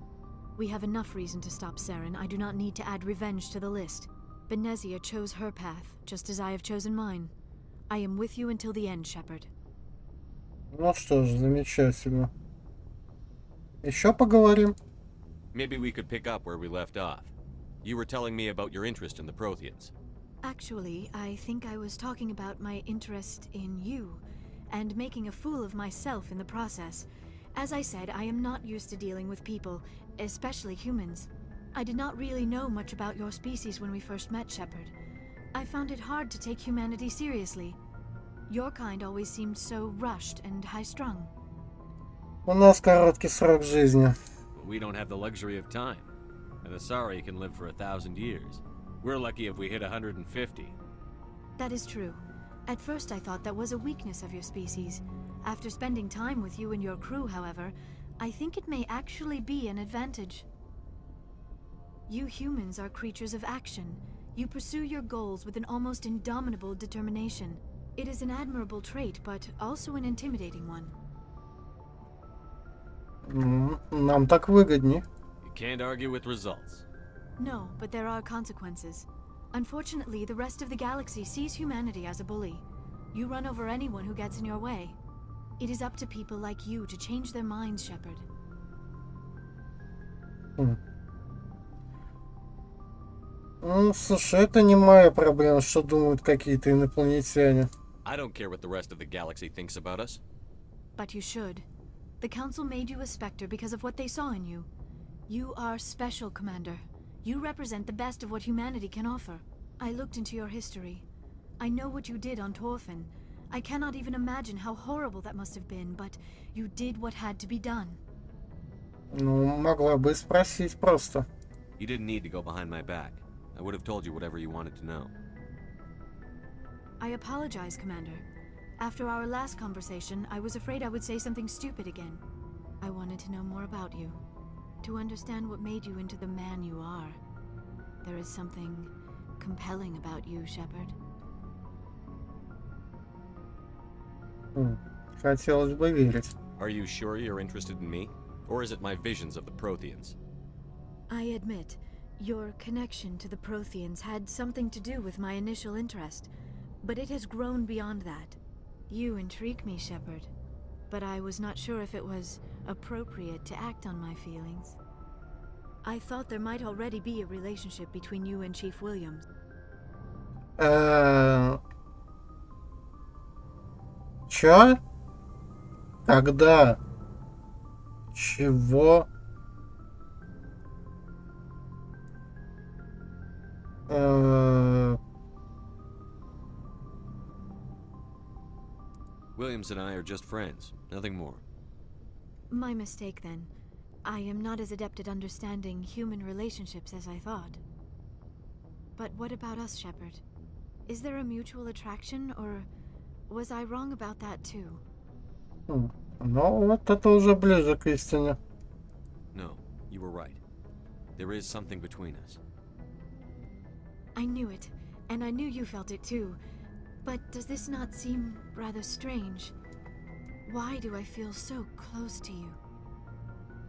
We have enough reason to stop Saren. I do not need to add revenge to the list. Benezia chose her path, just as I have chosen mine. I am with you until the end, Shepard. Ну что ж, замечательно. Еще поговорим. Maybe we could pick up where we left off. You were telling me about your interest in the Protheans. Actually, I think I was talking about my interest in you, and making a fool of myself in the process. As I said, I am not used to dealing with people, especially humans. I did not really know much about your species when we first met, Shepard. I found it hard to take humanity seriously. Your kind always seemed so rushed and high-strung. У нас короткий срок жизни. We don't have the luxury of time. And the Asari can live for 1,000 years. We're lucky if we hit 150. That is true. At first I thought that was a weakness of your species. After spending time with you and your crew, however, I think it may actually be an advantage. You humans are creatures of action. You pursue your goals with an almost indomitable determination. It is an admirable trait, but also an intimidating one. Нам так выгоднее. You can't argue with results. No, but there are consequences. Unfortunately, the rest of the galaxy sees humanity as a bully. You run over anyone who gets in your way. It is up to people like you to change their minds, Shepard. Ну, слушай, это не моя проблема, что думают какие-то инопланетяне. I don't care what the rest of the galaxy thinks about us. But you should. The Council made you a Spectre because of what they saw in you. You are special, Commander. You represent the best of what humanity can offer. I looked into your history. I know what you did on Torfin. I cannot even imagine how horrible that must have been, but you did what had to be done. Ну, могла бы спросить просто. You didn't need to go behind my back. I would have told you whatever you wanted to know. I apologize, Commander. After our last conversation, I was afraid I would say something stupid again. I wanted to know more about you. To understand what made you into the man you are. There is something compelling about you, Shepard. Хотелось бы верить. Are you sure you're interested in me? Or is it my visions of the Protheans? I admit, your connection to the Protheans had something to do with my initial interest, but it has grown beyond that. You intrigue me, Shepard, but I was not sure if it was appropriate to act on my feelings. I thought there might already be a relationship between you and Chief Williams. Чё? Когда? Чего? Williams and I are just friends, nothing more. My mistake, then. I am not as adept at understanding human relationships as I thought. But what about us, Shepard? Is there a mutual attraction, or was I wrong about that too? Ну, вот это уже ближе к истине. No, you were right. There is something between us. I knew it, and I knew you felt it too. But does this not seem rather strange? Why do I feel so close to you?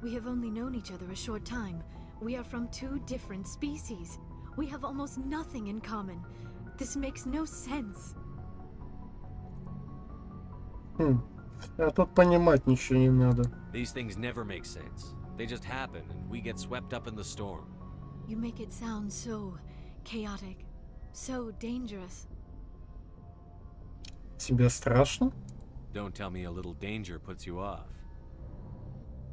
We have only known each other a short time. We are from two different species. We have almost nothing in common. This makes no sense. А тут понимать ничего не надо. These things never make sense. They just happen, and we get swept up in the storm. You make it sound so chaotic, so dangerous. Тебе страшно? Don't tell me a little danger puts you off.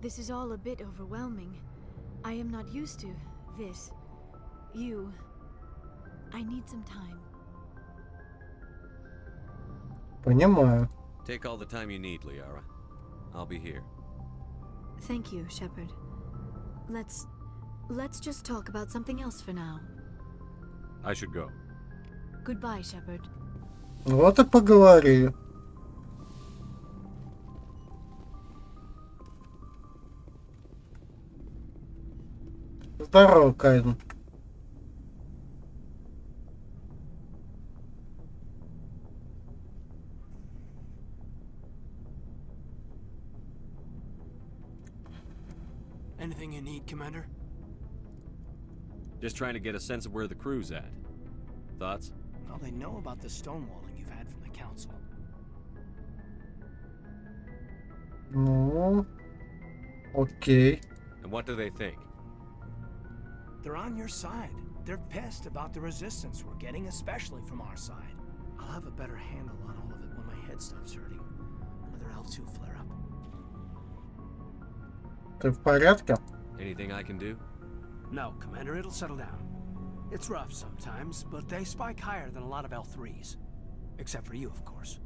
This is all a bit overwhelming. I am not used to this. You. I need some time. Понимаю. Take all the time you need, Liara. I'll be here. Thank you, Shepard. Let's just talk about something else for now. I should go. Goodbye, Shepard. Вот и поговорили. Здорово, Кайден. Anything you need, Commander? Just trying to get a sense of where the crew's at. Thoughts? Well, they know about the stonewalling you've had from the Council. Ну, окей. And what do they think? They're on your side. They're pissed about the resistance we're getting, especially from our side. I'll have a better handle on all of it when my head stops hurting. Another L2 flare-up. Ты в порядке? Anything I can do? No, Commander, it'll settle down. It's rough sometimes, but they spike higher than a lot of L3s. Except for you, of course.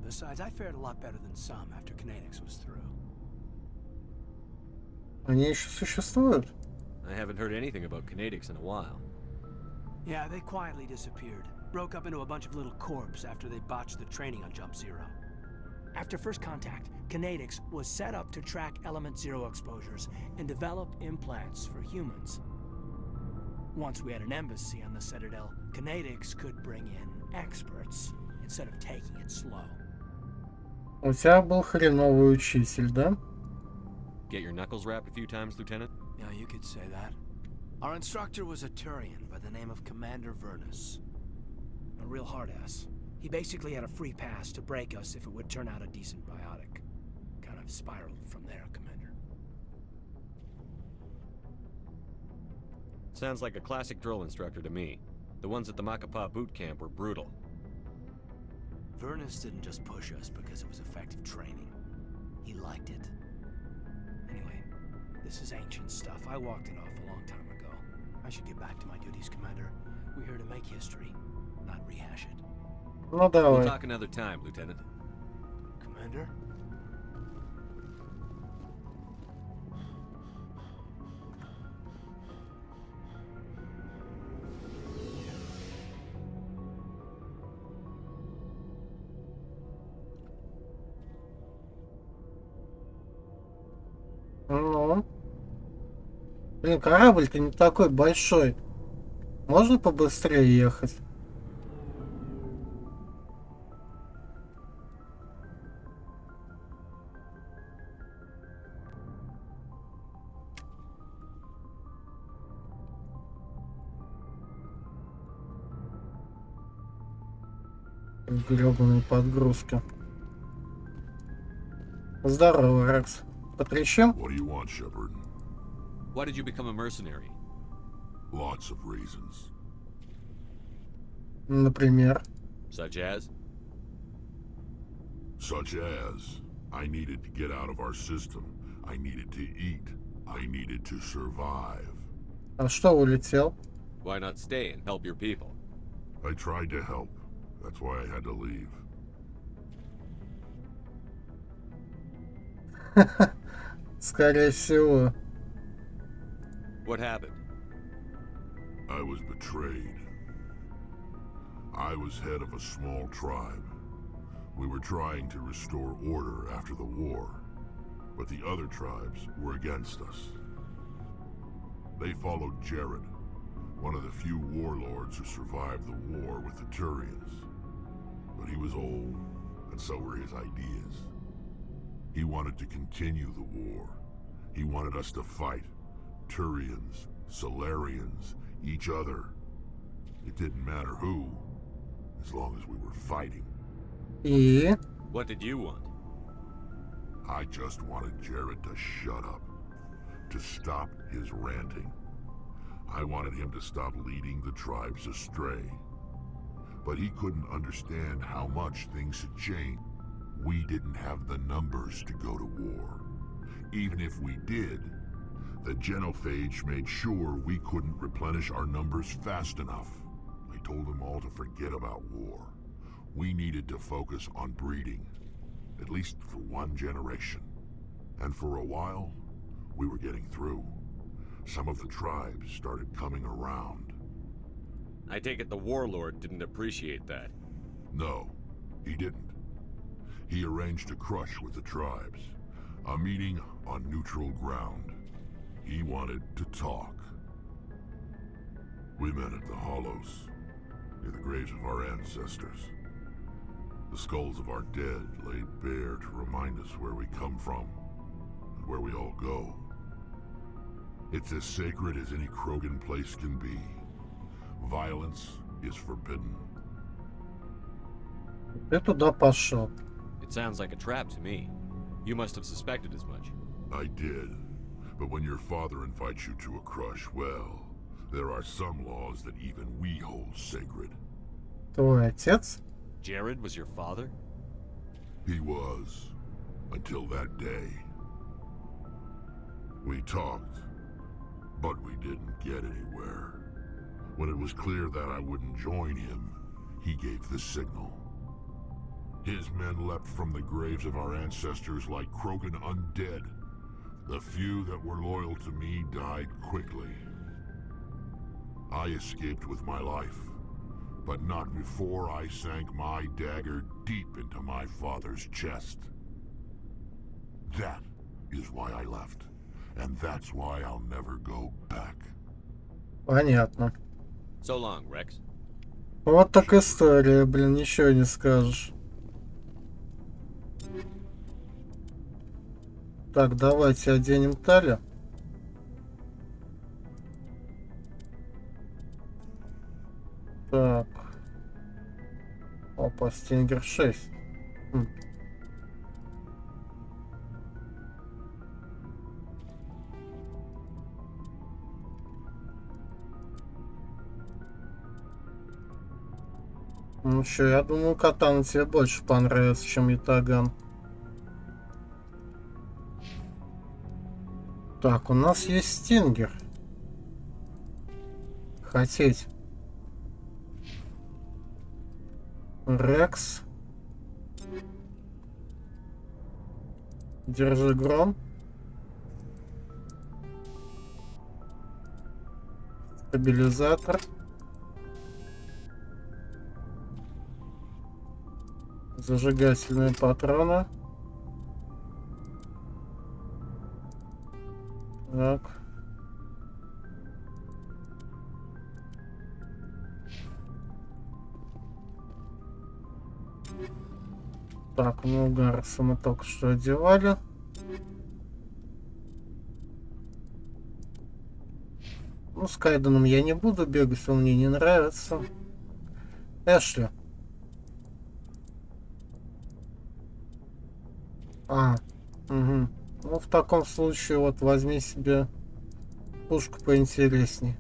Besides, I fared a lot better than some after Kinetics was through. Они еще существуют? I haven't heard anything about Kinetics in a while. Yeah, they quietly disappeared. Broke up into a bunch of little corps after they botched the training on Jump Zero. After first contact, Kinetics was set up to track Element Zero exposures and develop implants for humans. Once we had an embassy on the Citadel, Kinetics could bring in experts instead of taking it slow. У тебя был хреновый учитель, да? Get your knuckles rapped a few times, Lieutenant? Yeah, you could say that. Our instructor was a Turian by the name of Commander Vernus. A real hard-ass. He basically had a free pass to break us if it would turn out a decent biotic. Kind of spiraled from there, Commander. Sounds like a classic drill instructor to me. The ones at the Macapa boot camp were brutal. Vernus didn't just push us because it was effective training. He liked it. Anyway, this is ancient stuff. I walked it off a long time ago. I should get back to my duties, Commander. We're here to make history, not rehash it. Ну давай. We'll talk another time, Lieutenant. Commander? Ну. Блин, корабль-то не такой большой. Можно побыстрее ехать? Гребаные подгрузки. Здорово, Рекс. Потрещим? What do you want, Shepard? Why did you become a mercenary? Lots of reasons. Например? Such as? Such as, I needed to get out of our system. I needed to eat. I needed to survive. А что улетел? Why not stay and help your people? I tried to help. That's why I had to leave. Скорее всего. What happened? I was betrayed. I was head of a small tribe. We were trying to restore order after the war, but the other tribes were against us. They followed Jared, one of the few warlords who survived the war with the Turians. But he was old, and so were his ideas. He wanted to continue the war. He wanted us to fight. Turians, Solarians, each other. It didn't matter who, as long as we were fighting. И? What did you want? I just wanted Jared to shut up, to stop his ranting. I wanted him to stop leading the tribes astray. But he couldn't understand how much things had changed. We didn't have the numbers to go to war. Even if we did, the genophage made sure we couldn't replenish our numbers fast enough. I told them all to forget about war. We needed to focus on breeding, at least for one generation. And for a while, we were getting through. Some of the tribes started coming around. I take it the warlord didn't appreciate that. No, he didn't. He arranged a crush with the tribes, a meeting on neutral ground. He wanted to talk. We met at the Hollows, near the graves of our ancestors. The skulls of our dead laid bare to remind us where we come from and where we all go. It's as sacred as any Krogan place can be. Violence is forbidden. Ты туда пошел. It sounds like a trap to me. You must have suspected as much. I did. But when your father invites you to a crush, well, there are some laws that even we hold sacred. Твой отец? Jared was your father? He was. Until that day. We talked, but we didn't get anywhere. When it was clear that I wouldn't join him, he gave the signal. His men leapt from the graves of our ancestors like Krogan undead. The few that were loyal to me died quickly. I escaped with my life, but not before I sank my dagger deep into my father's chest. That is why I left, and that's why I'll never go back. Понятно. So long, Rex. Вот так история, блин, ничего не скажешь. Так, давайте оденем Таля. Так. Опа, Стингер 6. Ну что, я думаю, катана тебе больше понравится, чем ятаган. Так, у нас есть Стингер. Хотеть. Рекс. Держи гром. Стабилизатор. Зажигательные патроны. Так. Так, ну Гарса мы только что одевали. Ну, с Кайденом я не буду бегать, он мне не нравится. Эшли. Угу. Ну, в таком случае вот возьми себе пушку поинтересней.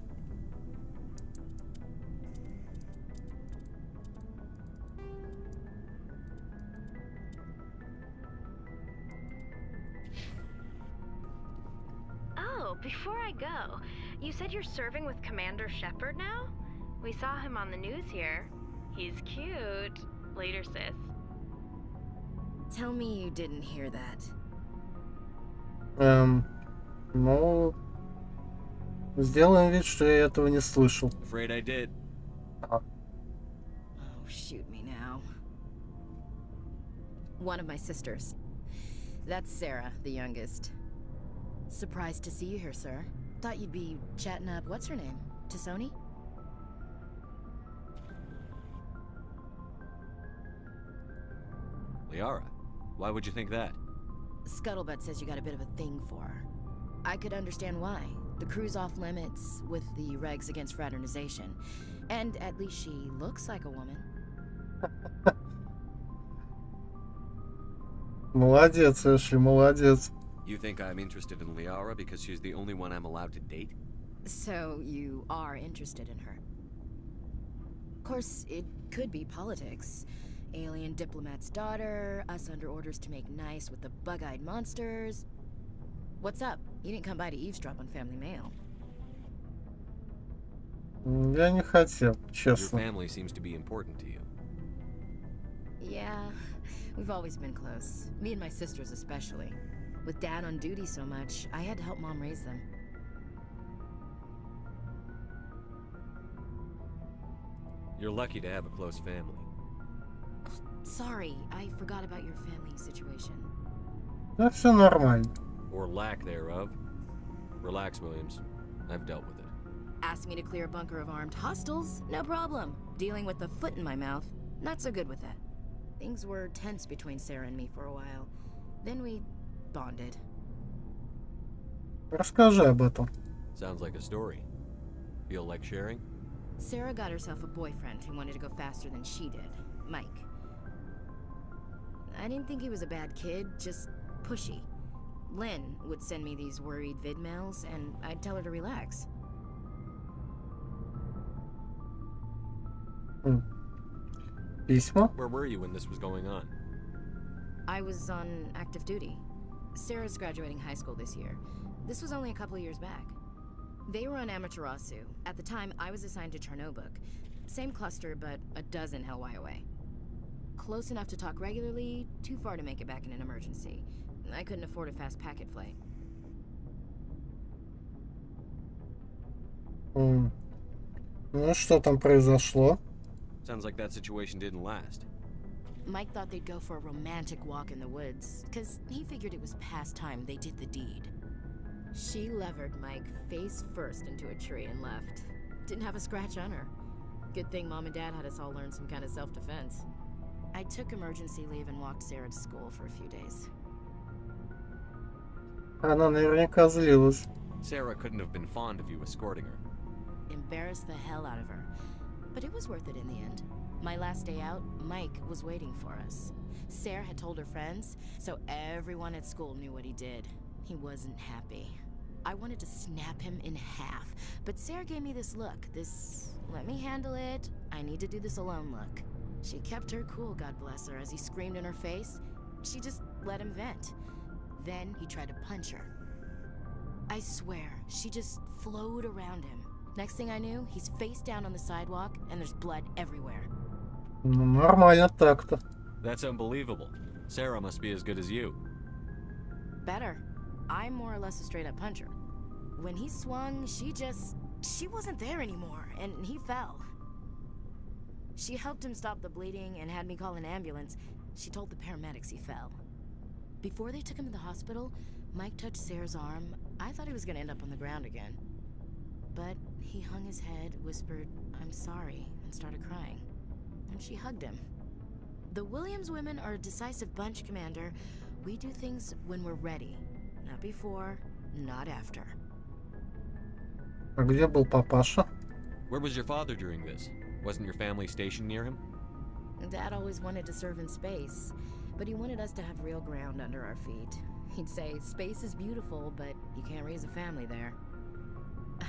Oh, before I go, you said you're serving with Commander Shepard now? We saw him on the news here. He's cute. Later, sis. Tell me you didn't hear that. Ну, сделаем вид, что я этого не слышал. Afraid I did. Oh, shoot me now. One of my sisters. That's Sarah, the youngest. Surprised to see you here, sir. Thought you'd be chatting up, what's her name? Tassoni? Liara, why would you think that? Scuttlebutt says you got a bit of a thing for her. I could understand why. The crew's off limits with the regs against fraternization. And at least she looks like a woman. Молодец, Эшли, молодец. You think I'm interested in Liara because she's the only one I'm allowed to date? So you are interested in her. Of course, it could be politics. Alien diplomat's daughter, us under orders to make nice with the bug-eyed monsters. What's up? You didn't come by to eavesdrop on Family Mail. Я не хотел, Your честно. family seems to be important to you. Yeah, we've always been close. Me and my sisters especially. With Dad on duty so much, I had to help Mom raise them. You're lucky to have a close family. Sorry, I forgot about your family situation. Да все нормально. Or lack thereof. Relax, Williams. I've dealt with it. Ask me to clear a bunker of armed hostiles? No problem. Dealing with the foot in my mouth? Not so good with that. Things were tense between Sarah and me for a while. Then we bonded. Расскажи об этом. Sounds like a story. Feel like sharing? Sarah got herself a boyfriend who wanted to go faster than she did, Mike. I didn't think he was a bad kid, just pushy. Lynn would send me these worried vid mails, and I'd tell her to relax. Письма? Where were you when this was going on? I was on active duty. Sarah's graduating high school this year. This was only a couple years back. They were on Amaterasu. At the time, I was assigned to Chernobog. Same cluster, but a dozen Hellwire away. Close enough to talk regularly, too far to make it back in an emergency. I couldn't afford a fast packet flight. Ну что там произошло? Sounds like that situation didn't last. Mike thought they'd go for a romantic walk in the woods, because he figured it was past time they did the deed. She levered Mike face first into a tree and left. Didn't have a scratch on her. Good thing Mom and Dad had us all learn some kind of self-defense. I took emergency leave and walked Sarah to school for a few days. Она наверняка злилась. Sarah couldn't have been fond of you escorting her. Embarrassed the hell out of her. But it was worth it in the end. My last day out, Mike was waiting for us. Sarah had told her friends, so everyone at school knew what he did. He wasn't happy. I wanted to snap him in half, but Sarah gave me this look, this let me handle it, I need to do this alone look. She kept her cool, God bless her, as he screamed in her face. She just let him vent. Then he tried to punch her. I swear, she just flowed around him. Next thing I knew, he's face down on the sidewalk, and there's blood everywhere. Ну, нормально так-то. That's unbelievable. Sarah must be as good as you. Better. I'm more or less a straight-up puncher. When he swung, she wasn't there anymore, and he fell. She helped him stop the bleeding and had me call an ambulance. She told the paramedics he fell. Before they took him to the hospital, Mike touched Sarah's arm. I thought he was gonna end up on the ground again. But he hung his head, whispered, "I'm sorry," and started crying. And she hugged him. The Williams women are a decisive bunch, Commander. We do things when we're ready. Not before, not after. А где был папаша? Where was your father during this? Wasn't your family stationed near him? Dad always wanted to serve in space, but he wanted us to have real ground under our feet. He'd say, space is beautiful, but you can't raise a family there.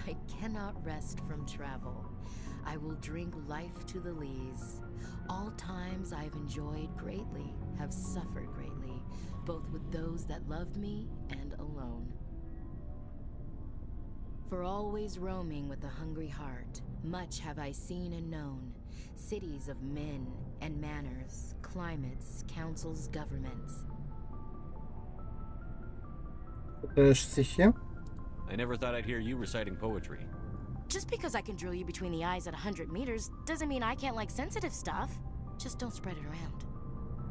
I cannot rest from travel. I will drink life to the lees. All times I've enjoyed greatly, have suffered greatly, both with those that loved me and alone. For always roaming with a hungry heart, much have I seen and known, cities of men and manners, climates, councils, governments. Читаешь стихи? I never thought I'd hear you reciting poetry. Just because I can drill you between the eyes at 100 meters doesn't mean I can't like sensitive stuff. Just don't spread it around.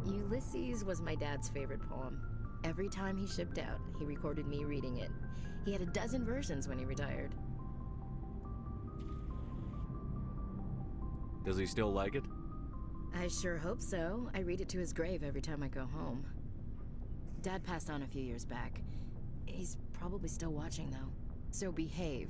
Ulysses was my dad's favorite poem. Every time he shipped out, he recorded me reading it. He had a dozen versions when he retired. Does he still like it? I sure hope so. I read it to his grave every time I go home. Dad passed on a few years back. He's probably still watching, though. So behave.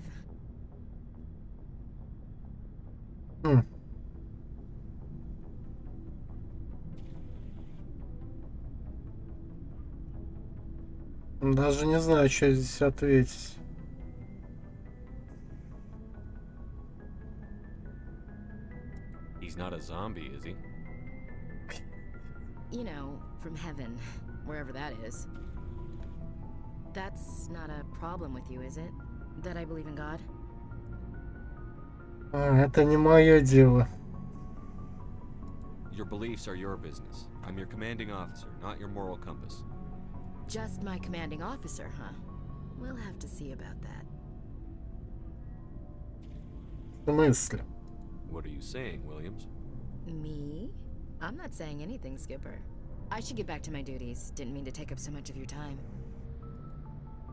Даже не знаю, что здесь ответить. He's not a zombie, is he? You know, from heaven, wherever that is. That's not a problem with you, is it? That I believe in God? Это не мое дело. Your beliefs are your business. I'm your commanding officer, not your moral compass. Just my commanding officer, huh? We'll have to see about that. В смысле? What are you saying, Williams? Me? I'm not saying anything, Skipper. I should get back to my duties. Didn't mean to take up so much of your time.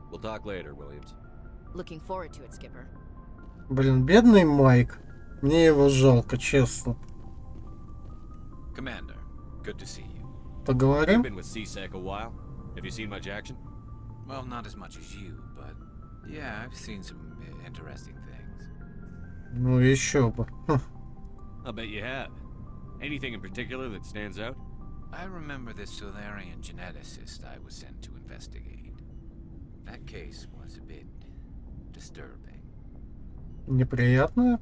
We'll talk later, Williams. Looking forward to it, Skipper. Блин, бедный Майк. Мне его жалко, честно. Commander, good to see you. Поговорим? You've been with CSEC a while. Have you seen much action? Well, not as much as you, but yeah, I've seen some interesting things. Ну еще бы. I'll bet you have. Anything in particular that stands out? I remember this Solarian geneticist I was sent to investigate. That case was a bit disturbing. Неприятно?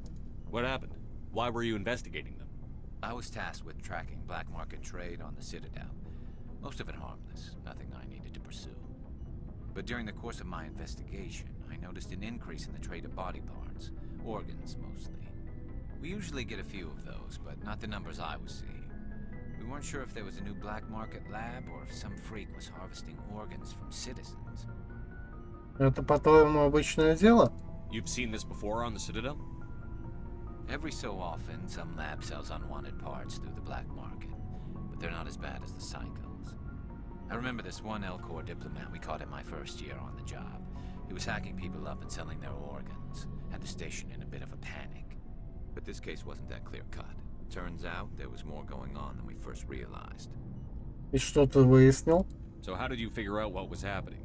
What happened? Why were you investigating them? I was tasked with tracking black market trade on the Citadel. Most of it harmless, nothing I needed to pursue. But during the course of my investigation, I noticed an increase in the trade of body parts, organs mostly. We usually get a few of those, but not the numbers I was seeing. We weren't sure if there was a new black market lab or if some freak was harvesting organs from citizens. Это, по-твоему, обычное дело? You've seen this before on the Citadel? Every so often, some lab sells unwanted parts through the black market, but they're not as bad as the psychos. I remember this one L-Corps diplomat we caught in my first year on the job. He was hacking people up and selling their organs. Had the station in a bit of a panic. But this case wasn't that clear-cut. Turns out there was more going on than we first realized. И что ты выяснил? So how did you figure out what was happening?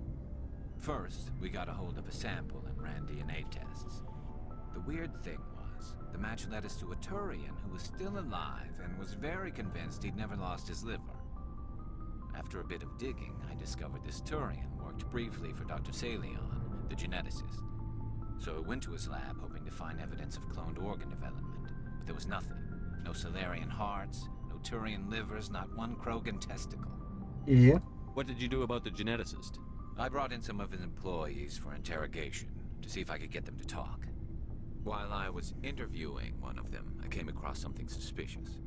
First, we got a hold of a sample and ran DNA tests. The weird thing was, the match led us to a Turian who was still alive and was very convinced he'd never lost his liver. After a bit of digging, I discovered this Turian worked briefly for Dr. Salion, the geneticist. So I went to his lab hoping to find evidence of cloned organ development, but there was nothing. No Solarian hearts, no Turian livers, not one Krogan testicle. И? What did you do about the geneticist? I brought in some of his employees for interrogation, to see if I could get them to talk. While I was interviewing one of them, I came across something suspicious.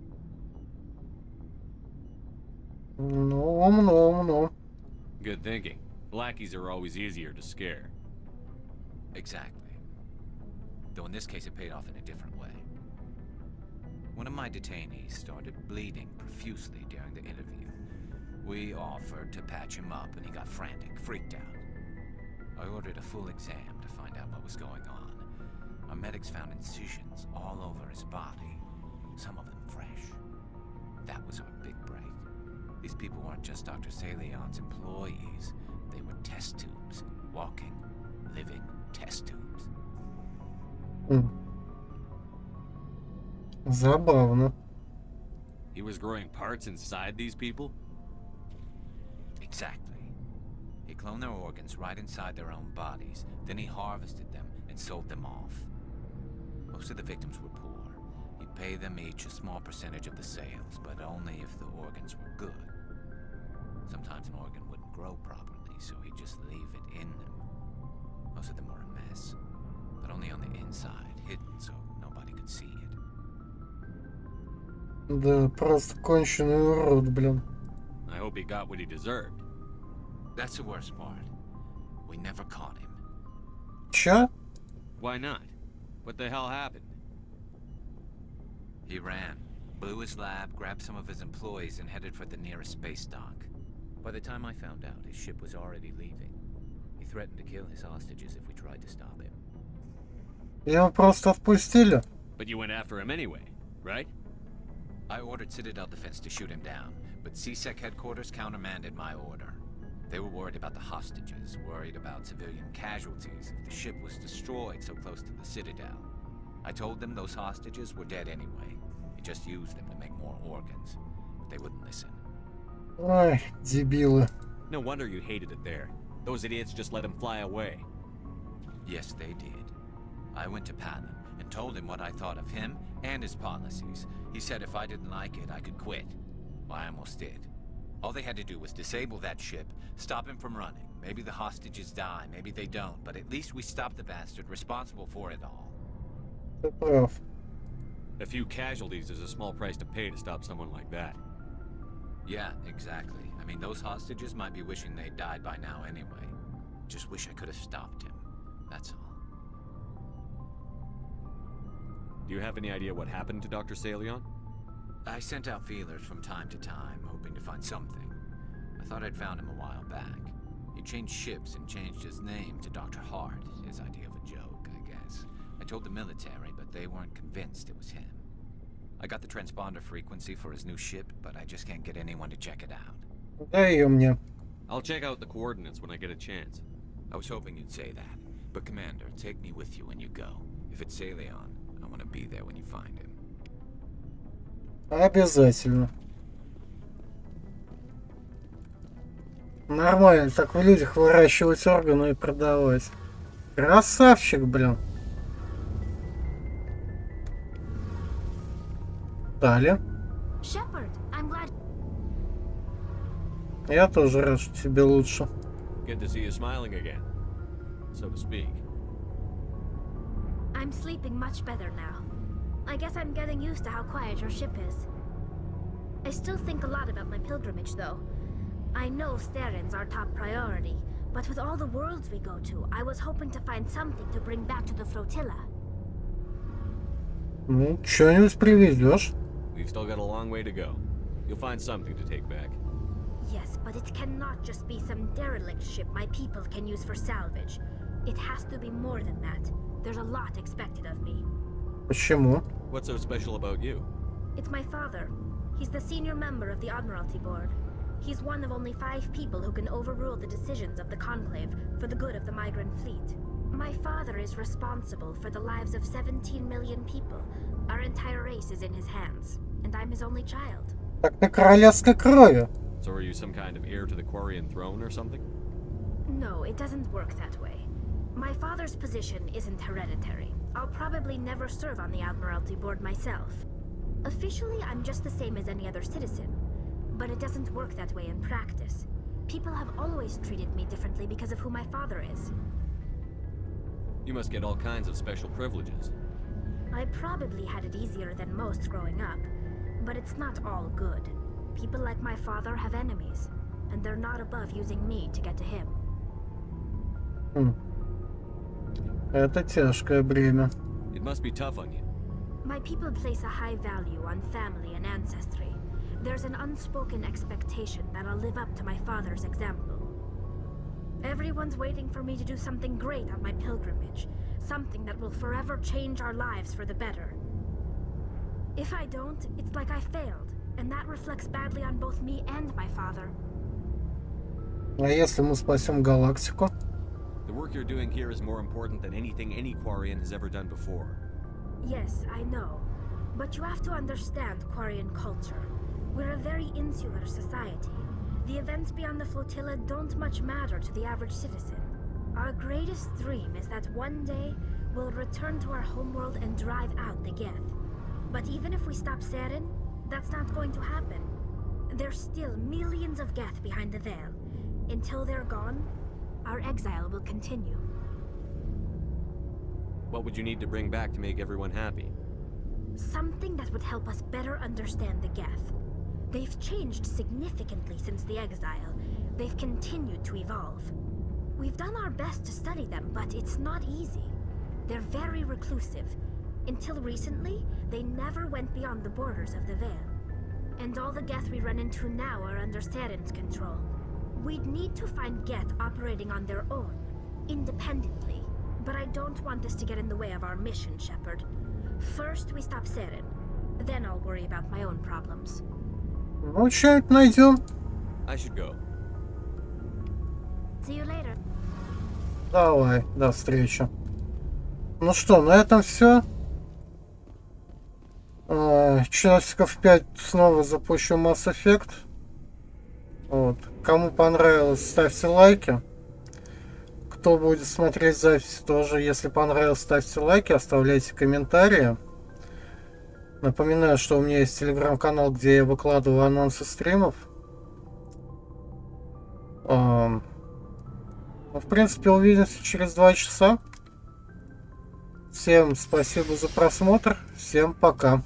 No. Good thinking. Lackeys are always easier to scare. Exactly. Though in this case it paid off in a different way. One of my detainees started bleeding profusely during the interview. We offered to patch him up and he got frantic, freaked out. I ordered a full exam to find out what was going on. Our medics found incisions all over his body, some of them fresh. That was our big break. These people weren't just Dr. Salion's employees. They were test tubes. Walking, living test tubes. Забавно. He was growing parts inside these people? Exactly. He cloned their organs right inside their own bodies. Then he harvested them and sold them off. Most of the victims were poor. He'd pay them each a small percentage of the sales, but only if the organs were good. Sometimes an organ wouldn't grow properly, so he'd just leave it in them. Most of them were a mess, but only on the inside, hidden so nobody could see it. Да, просто конченый урод, блин. I hope he got what he deserved. That's the worst part. We never caught him. Чё? Why not? What the hell happened? He ran, blew his lab, grabbed some of his employees, and headed for the nearest space dock. By the time I found out, his ship was already leaving. He threatened to kill his hostages if we tried to stop him. Его просто отпустили. But you went after him anyway, right? I ordered Citadel Defense to shoot him down, but CSEC headquarters countermanded my order. They were worried about the hostages, worried about civilian casualties if the ship was destroyed so close to the Citadel. I told them those hostages were dead anyway. He just used them to make more organs, but they wouldn't listen. Ой, дебилы. No wonder you hated it there. Those idiots just let him fly away. Yes, they did. I went to Palin and told him what I thought of him and his policies. He said if I didn't like it, I could quit. Well, I almost did. All they had to do was disable that ship, stop him from running. Maybe the hostages die, maybe they don't, but at least we stopped the bastard responsible for it all. Ты прав. A few casualties is a small price to pay to stop someone like that. Yeah, exactly. I mean, those hostages might be wishing they'd died by now anyway. Just wish I could have stopped him. That's all. Do you have any idea what happened to Dr. Salion? I sent out feelers from time to time, hoping to find something. I thought I'd found him a while back. He changed ships and changed his name to Dr. Hart, his idea of a joke, I guess. I told the military, but they weren't convinced it was him. I got the transponder frequency for his new ship, but I just can't get anyone to check it out. Дай ее мне. I'll check out the coordinates when I get a chance. I was hoping you'd say that. But Commander, take me with you when you go. If it's Saleon, I want to be there when you find him. Обязательно. Нормально, так в людях выращивать органы и продавать. Красавчик, блин. Далее. Shepard, I'm glad. Я тоже рад, что тебе лучше. Good to see you smiling again, so to speak. I'm sleeping much better now. I guess I'm getting used to how quiet your ship is. I still think a lot about my pilgrimage, though. I know Starin's our top priority, but with all the worlds we go to, I was hoping to find something to bring back to the flotilla. Ну, что-нибудь привезешь. We've still got a long way to go. You'll find something to take back. Yes, but it cannot just be some derelict ship my people can use for salvage. It has to be more than that. There's a lot expected of me. Почему? What's so special about you? It's my father. He's the senior member of the Admiralty Board. He's one of only 5 people who can overrule the decisions of the Conclave for the good of the migrant fleet. My father is responsible for the lives of 17 million people. Our entire race is in his hands, and I'm his only child. Так ты королевской крови. So are you some kind of heir to the Quarian throne or something? No, it doesn't work that way. My father's position isn't hereditary. I'll probably never serve on the Admiralty Board myself. Officially, I'm just the same as any other citizen. But it doesn't work that way in practice. People have always treated me differently because of who my father is. You must get all kinds of special privileges. I probably had it easier than most growing up, but it's not all good. People like my father have enemies, and they're not above using me to get to him. Это тяжкое бремя. It must be tough on you. My people place a high value on family and ancestry. There's an unspoken expectation that I'll live up to my father's example. Everyone's waiting for me to do something great on my pilgrimage, something that will forever change our lives for the better. If I don't, it's like I failed, and that reflects badly on both me and my father. А если мы спасем галактику? The work you're doing here is more important than anything any Quarian has ever done before. Yes, I know. But you have to understand Quarian culture. We're a very insular society. The events beyond the flotilla don't much matter to the average citizen. Our greatest dream is that one day we'll return to our homeworld and drive out the Geth. But even if we stop Saren, that's not going to happen. There's still millions of Geth behind the veil. Until they're gone, our exile will continue. What would you need to bring back to make everyone happy? Something that would help us better understand the Geth. They've changed significantly since the exile. They've continued to evolve. We've done our best to study them, but it's not easy. They're very reclusive. Until recently, they never went beyond the borders of the Veil. And all the Geth we run into now are under Saren's control. We'd need to find Geth operating on their own, independently. But I don't want this to get in the way of our mission, Shepard. First, we stop Saren. Then I'll worry about my own problems. Ну, что-нибудь найдем. I should go. See you later. Давай, до встречи. Ну что, на этом все. Часиков 5 снова запущу Mass Effect. Вот. Кому понравилось, ставьте лайки. Кто будет смотреть запись, тоже, если понравилось, ставьте лайки, оставляйте комментарии. Напоминаю, что у меня есть телеграм-канал, где я выкладываю анонсы стримов. Ну, в принципе, увидимся через 2 часа. Всем спасибо за просмотр. Всем пока.